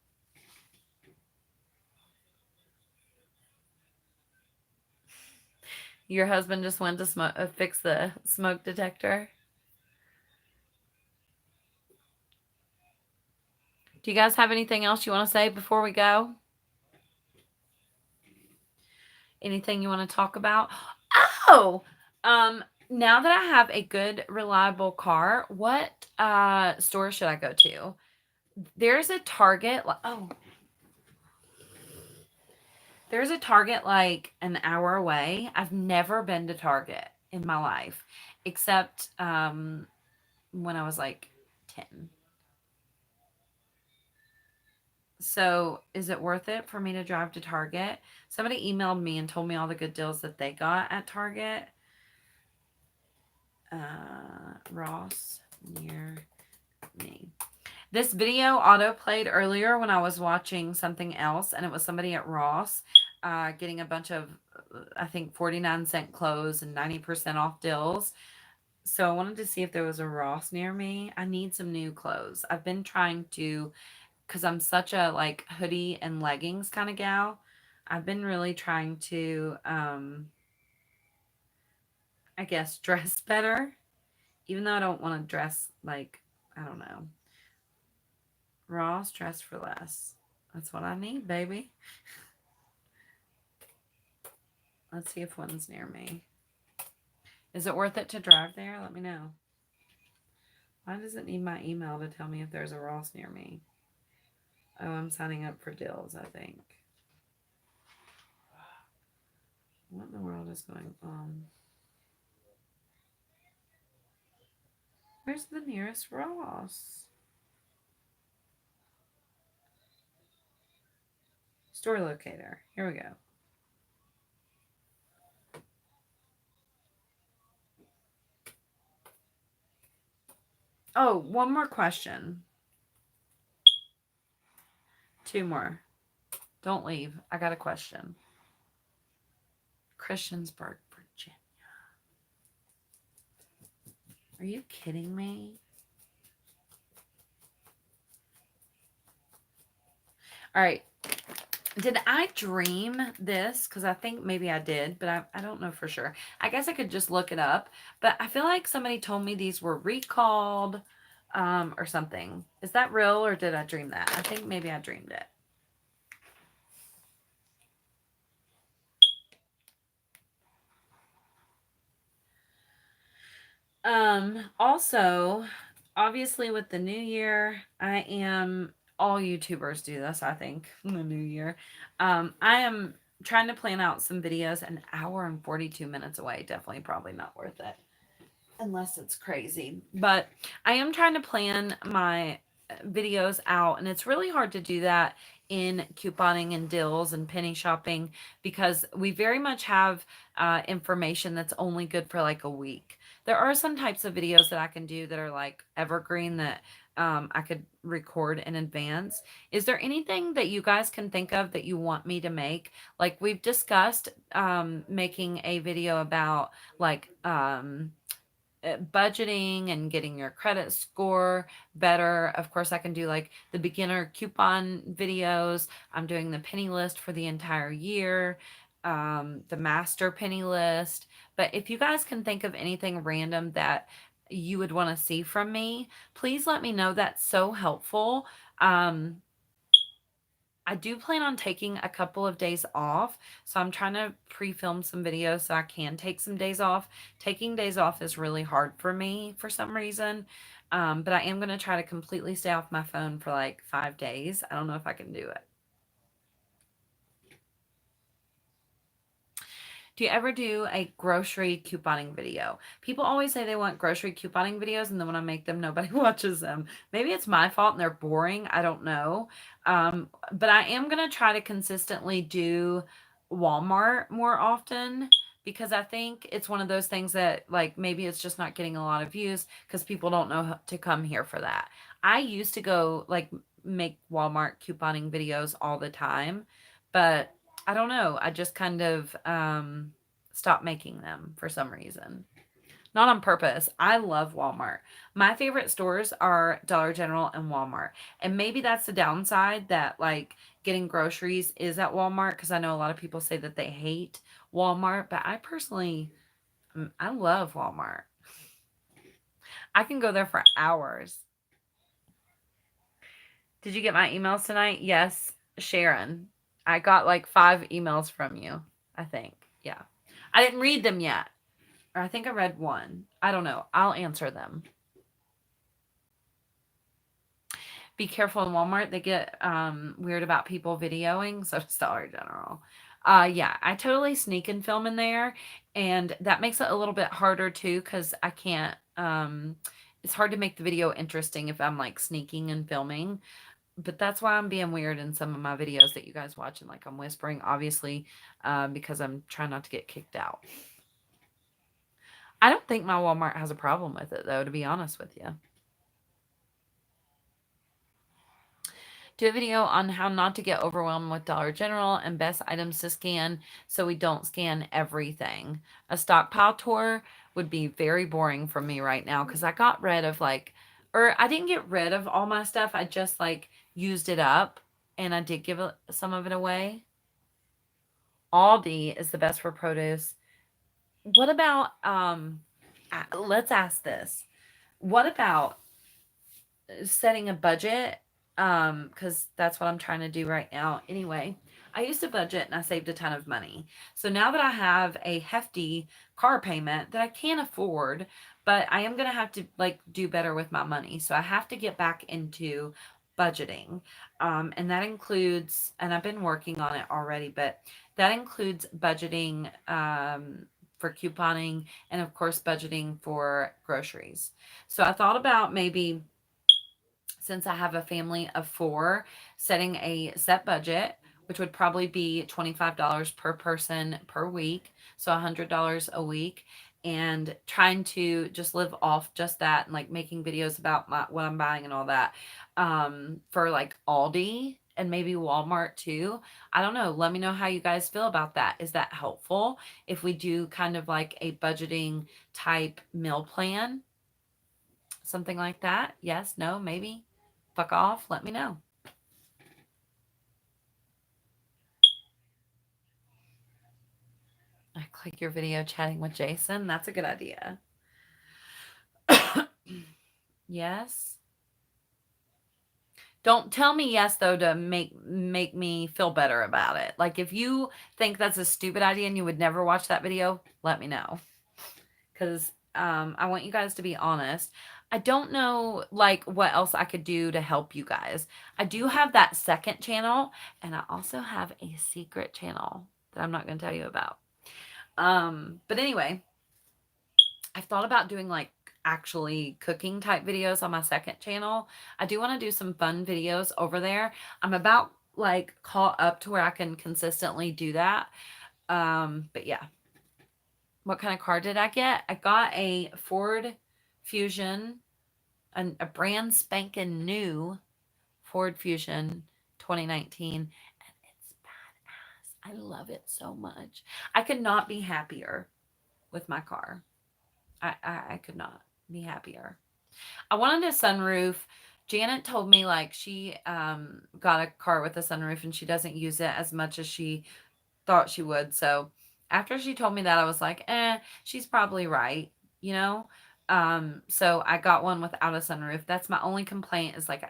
Your husband just went to fix the smoke detector. Do you guys have anything else you want to say before we go? Anything you want to talk about? Oh, now that I have a good, reliable car, what store should I go to? There's a Target. There's a Target like an hour away. I've never been to Target in my life, except when I was like 10. So is it worth it for me to drive to Target? Somebody emailed me and told me all the good deals that they got at Target. Ross near me. This video auto played earlier when I was watching something else, and it was somebody at Ross getting a bunch of, I think, 49-cent clothes and 90% off deals. So I wanted to see if there was a Ross near me. I need some new clothes. I've been trying to, because I'm such a like hoodie and leggings kind of gal. I've been really trying to, I guess, dress better, even though I don't want to dress like, I don't know. Ross, dress for less. That's what I need, baby. Let's see if one's near me. Is it worth it to drive there? Let me know. Why does it need my email to tell me if there's a Ross near me? Oh, I'm signing up for deals, I think. What in the world is going on? Where's the nearest Ross? Store locator. Here we go. Oh, one more question. 2 more. Don't leave. I got a question. Christiansburg, Virginia. Are you kidding me? All right. Did I dream this? Because I think maybe I did, but I don't know for sure. I guess I could just look it up. But I feel like somebody told me these were recalled or something. Is that real or did I dream that? I think maybe I dreamed it. Also, obviously with the new year, all YouTubers do this, I think, in the new year. I am trying to plan out some videos. An hour and 42 minutes away. Definitely probably not worth it. Unless it's crazy. But I am trying to plan my videos out, and it's really hard to do that in couponing and deals and penny shopping because we very much have information that's only good for like a week. There are some types of videos that I can do that are like evergreen that I could record in advance. Is there anything that you guys can think of that you want me to make? Like we've discussed making a video about like budgeting and getting your credit score better. Of course, I can do like the beginner coupon videos. I'm doing the penny list for the entire year, the master penny list. But if you guys can think of anything random that you would want to see from me, please let me know. That's so helpful. I do plan on taking a couple of days off. So I'm trying to pre-film some videos so I can take some days off. Taking days off is really hard for me for some reason. But I am going to try to completely stay off my phone for like 5 days. I don't know if I can do it. Do you ever do a grocery couponing video? People always say they want grocery couponing videos, and then when I make them, nobody watches them. Maybe it's my fault and they're boring. I don't know. But I am going to try to consistently do Walmart more often because I think it's one of those things that, like, maybe it's just not getting a lot of views because people don't know to come here for that. I used to go, like, make Walmart couponing videos all the time, but I don't know. I just kind of stopped making them for some reason. Not on purpose. I love Walmart. My favorite stores are Dollar General and Walmart. And maybe that's the downside, that like getting groceries is at Walmart, because I know a lot of people say that they hate Walmart, but I personally, I love Walmart. I can go there for hours. Did you get my emails tonight? Yes, Sharon. I got like 5 emails from you, I think. Yeah. I didn't read them yet. Or I think I read one. I don't know. I'll answer them. Be careful in Walmart. They get weird about people videoing. So does Dollar General. Yeah, I totally sneak and film in there, and that makes it a little bit harder too because I can't. It's hard to make the video interesting if I'm like sneaking and filming. But that's why I'm being weird in some of my videos that you guys watch, and like I'm whispering, obviously, because I'm trying not to get kicked out. I don't think my Walmart has a problem with it though, to be honest with you. Do a video on how not to get overwhelmed with Dollar General and best items to scan so we don't scan everything. A stockpile tour would be very boring for me right now because I got rid of like, or I didn't get rid of all my stuff. I just like used it up, and I did give some of it away. Aldi is the best for produce. What about, let's ask this. What about setting a budget, because that's what I'm trying to do right now anyway. I used to budget and I saved a ton of money. So now that I have a hefty car payment that I can't afford, but I am going to have to like do better with my money. So I have to get back into budgeting. And that includes, and I've been working on it already, but that includes budgeting for couponing, and of course budgeting for groceries. So I thought about maybe, since I have a family of 4, setting a set budget, which would probably be $25 per person per week, so $100 a week, and trying to just live off just that, and like making videos about what I'm buying and all that, for like Aldi and maybe Walmart too. I don't know. Let me know how you guys feel about that. Is that helpful if we do kind of like a budgeting type meal plan? Something like that? Yes, no, maybe? Fuck off, let me know. I click your video chatting with Jason. That's a good idea. Yes. Don't tell me yes though to make me feel better about it. Like if you think that's a stupid idea and you would never watch that video, let me know. Cuz I want you guys to be honest. I don't know like what else I could do to help you guys. I do have that second channel, and I also have a secret channel that I'm not going to tell you about. But anyway, I've thought about doing like actually cooking type videos on my second channel. I do want to do some fun videos over there. I'm about like caught up to where I can consistently do that. But yeah. What kind of car did I get? I got a Ford Fusion, a brand spanking new Ford Fusion 2019, and it's badass. I love it so much. I could not be happier with my car. I could not be happier. I wanted a sunroof. Janet told me like she got a car with a sunroof and she doesn't use it as much as she thought she would. So after she told me that, I was like, she's probably right, you know? So I got one without a sunroof. That's my only complaint, is like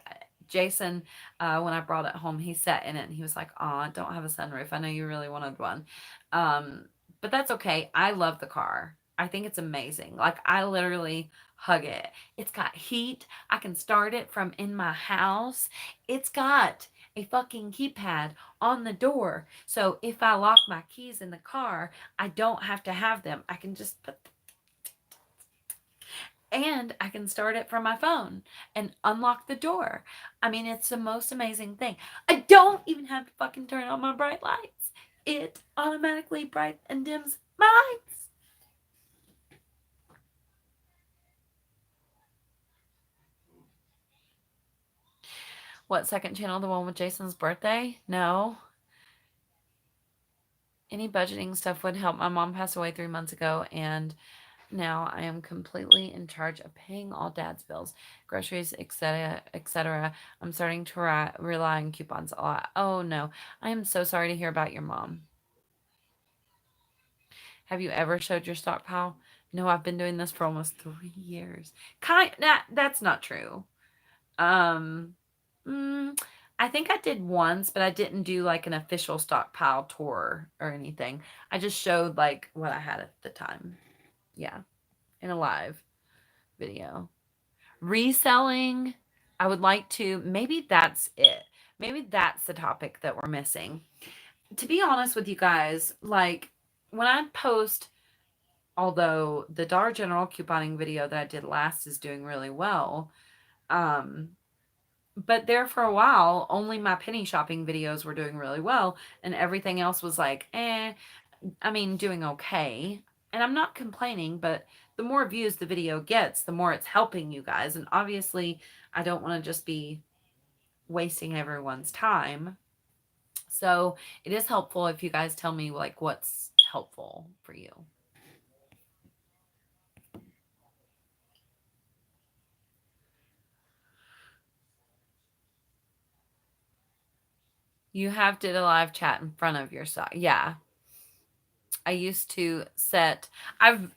Jason, when I brought it home, he sat in it and he was like, "Aw, don't have a sunroof. I know you really wanted one." But that's okay. I love the car. I think it's amazing. Like I literally hug it. It's got heat. I can start it from in my house. It's got a fucking keypad on the door. So if I lock my keys in the car, I don't have to have them. I can just put, and I can start it from my phone and unlock the door. I mean, it's the most amazing thing. I don't even have to fucking turn on my bright lights. It automatically bright and dims my lights. What second channel? The one with Jason's birthday? No. Any budgeting stuff would help. My mom passed away 3 months ago, and now I am completely in charge of paying all dad's bills, groceries, etc., etc. I'm starting to rely on coupons a lot. Oh no, I am so sorry to hear about your mom. Have you ever showed your stockpile? No, I've been doing this for almost 3 years. That's not true. Um, I think I did once, but I didn't do like an official stockpile tour or anything. I just showed like what I had at the time. Yeah, in a live video. Reselling, I would like to, maybe that's it. Maybe that's the topic that we're missing. To be honest with you guys, like when I post, although the Dollar General couponing video that I did last is doing really well, but there for a while, only my penny shopping videos were doing really well, and everything else was like, I mean, doing okay. And I'm not complaining, but the more views the video gets, the more it's helping you guys. And obviously, I don't want to just be wasting everyone's time. So it is helpful if you guys tell me like what's helpful for you. You have did a live chat in front of your side. Yeah. I used to set I've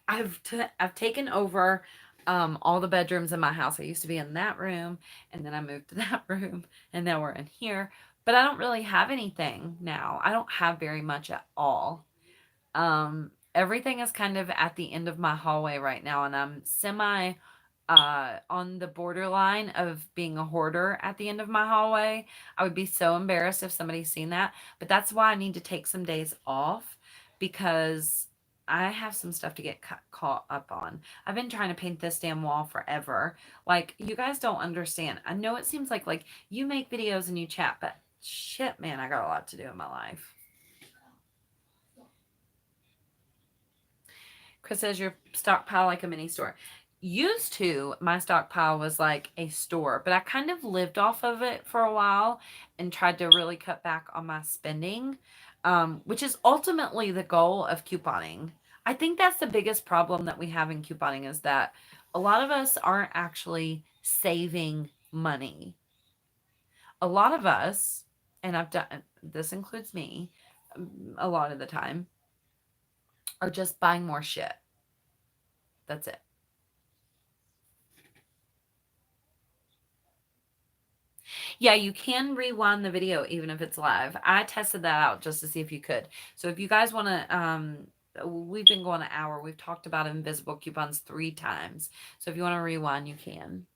taken over all the bedrooms in my house. I used to be in that room, and then I moved to that room, and now we're in here. But I don't really have anything now. I don't have very much at all. Everything is kind of at the end of my hallway right now, and I'm semi on the borderline of being a hoarder at the end of my hallway. I would be so embarrassed if somebody's seen that, but that's why I need to take some days off because I have some stuff to get caught up on. I've been trying to paint this damn wall forever. Like, you guys don't understand. I know it seems like you make videos and you chat, but shit, man, I got a lot to do in my life. Chris says your stockpile like a mini store. Used to, my stockpile was like a store, but I kind of lived off of it for a while and tried to really cut back on my spending, which is ultimately the goal of couponing. I think that's the biggest problem that we have in couponing is that a lot of us aren't actually saving money. A lot of us, and I've done this includes me a lot of the time, are just buying more shit. That's it. Yeah, you can rewind the video even if it's live. I tested that out just to see if you could. So if you guys want to, we've been going an hour. We've talked about invisible coupons 3 times. So if you want to rewind, you can.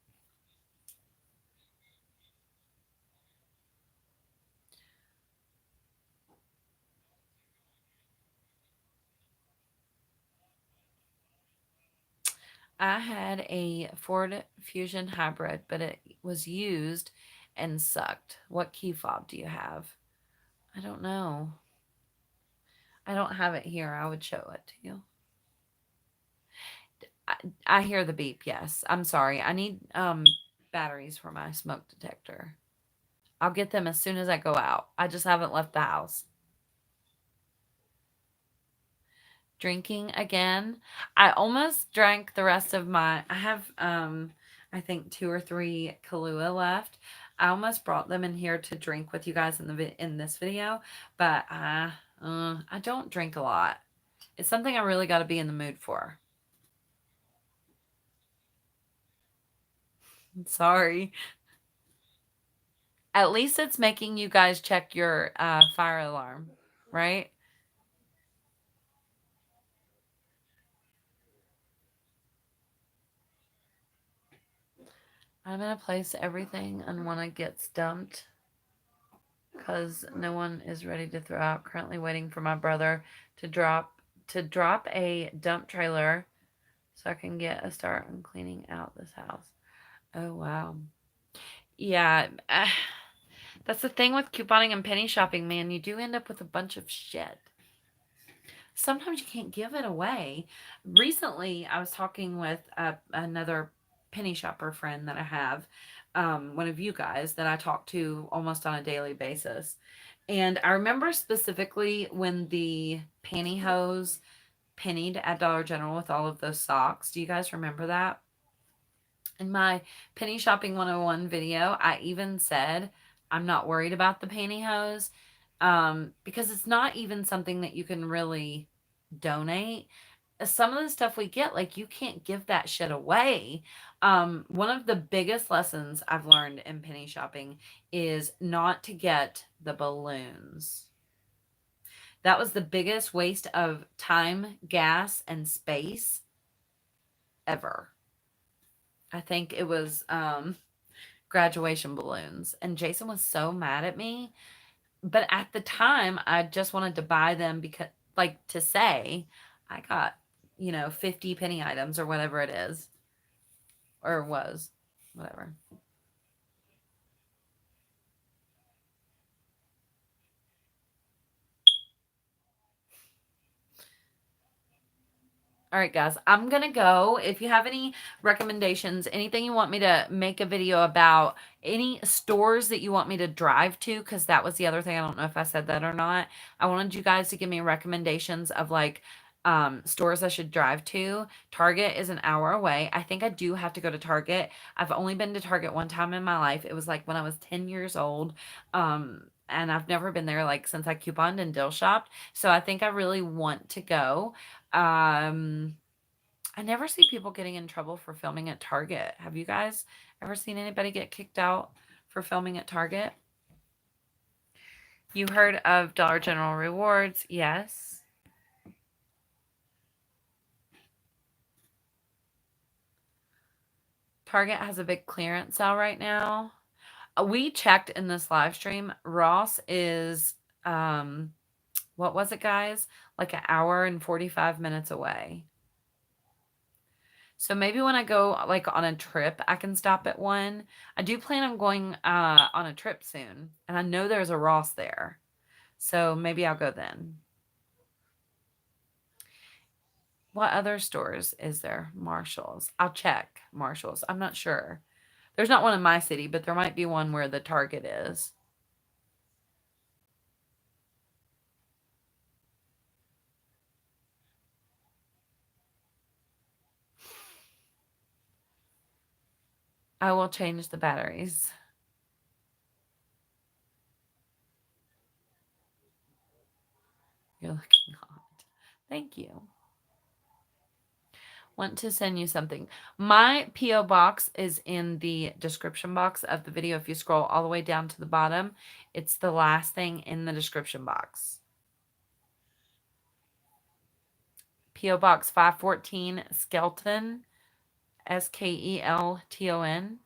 I had a Ford Fusion hybrid, but it was used and sucked. What key fob do you have? I don't know. I don't have it here. I would show it to you. I hear the beep. Yes. I'm sorry. I need batteries for my smoke detector. I'll get them as soon as I go out. I just haven't left the house. Drinking again. I almost drank the rest of my I have I think 2 or 3 Kahlua left. I almost brought them in here to drink with you guys in this video, but I don't drink a lot. It's something I really got to be in the mood for. Sorry. At least it's making you guys check your fire alarm, right? I'm gonna place everything and when it gets dumped because no one is ready to throw out. Currently waiting for my brother to drop a dump trailer so I can get a start on cleaning out this house. Oh wow. Yeah, That's the thing with couponing and penny shopping, man. You do end up with a bunch of shit. Sometimes you can't give it away. Recently, I was talking with another penny shopper friend that I have, one of you guys that I talk to almost on a daily basis. And I remember specifically when the pantyhose pennied at Dollar General with all of those socks. Do you guys remember that? In my Penny Shopping 101 video, I even said I'm not worried about the pantyhose because it's not even something that you can really donate. Some of the stuff we get, like, you can't give that shit away. One of the biggest lessons I've learned in penny shopping is not to get the balloons. That was the biggest waste of time, gas, and space ever. I think it was graduation balloons. And Jason was so mad at me. But at the time, I just wanted to buy them because, like, to say I got, 50 penny items or whatever it is, or was, whatever. All right, guys, I'm going to go. If you have any recommendations, anything you want me to make a video about, any stores that you want me to drive to, because that was the other thing. I don't know if I said that or not. I wanted you guys to give me recommendations of like stores I should drive to. Target is an hour away. I think I do have to go to Target. I've only been to Target one time in my life. It was like when I was 10 years old. And I've never been there like since I couponed and deal shopped. So I think I really want to go. I never see people getting in trouble for filming at Target. Have you guys ever seen anybody get kicked out for filming at Target? You heard of Dollar General rewards? Yes. Target has a big clearance sale right now. We checked in this live stream. Ross is, what was it, guys? Like an hour and 45 minutes away. So maybe when I go like on a trip, I can stop at one. I do plan on going on a trip soon, and I know there's a Ross there. So maybe I'll go then. What other stores is there? Marshalls. I'll check Marshalls. I'm not sure. There's not one in my city, but there might be one where the Target is. I will change the batteries. You're looking hot. Thank you. Want to send you something. My P.O. box is in the description box of the video. If you scroll all the way down to the bottom, it's the last thing in the description box. P.O. Box 514, Skelton, Skelton,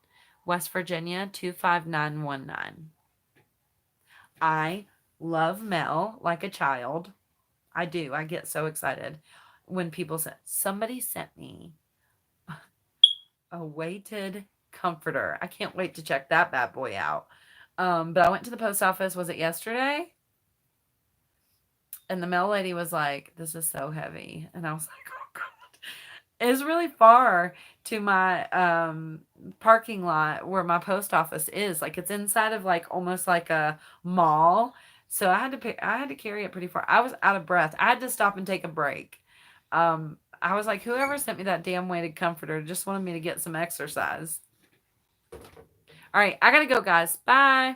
West Virginia 25919. I love mail like a child. I do. I get so excited when people say, somebody sent me a weighted comforter. I can't wait to check that bad boy out. But I went to the post office, was it yesterday? And the mail lady was like, this is so heavy. And I was like, oh God. It's really far to my parking lot where my post office is. Like it's inside of like almost like a mall. So I had to carry it pretty far. I was out of breath. I had to stop and take a break. I was like, whoever sent me that damn weighted comforter just wanted me to get some exercise. All right, I gotta go, guys. Bye.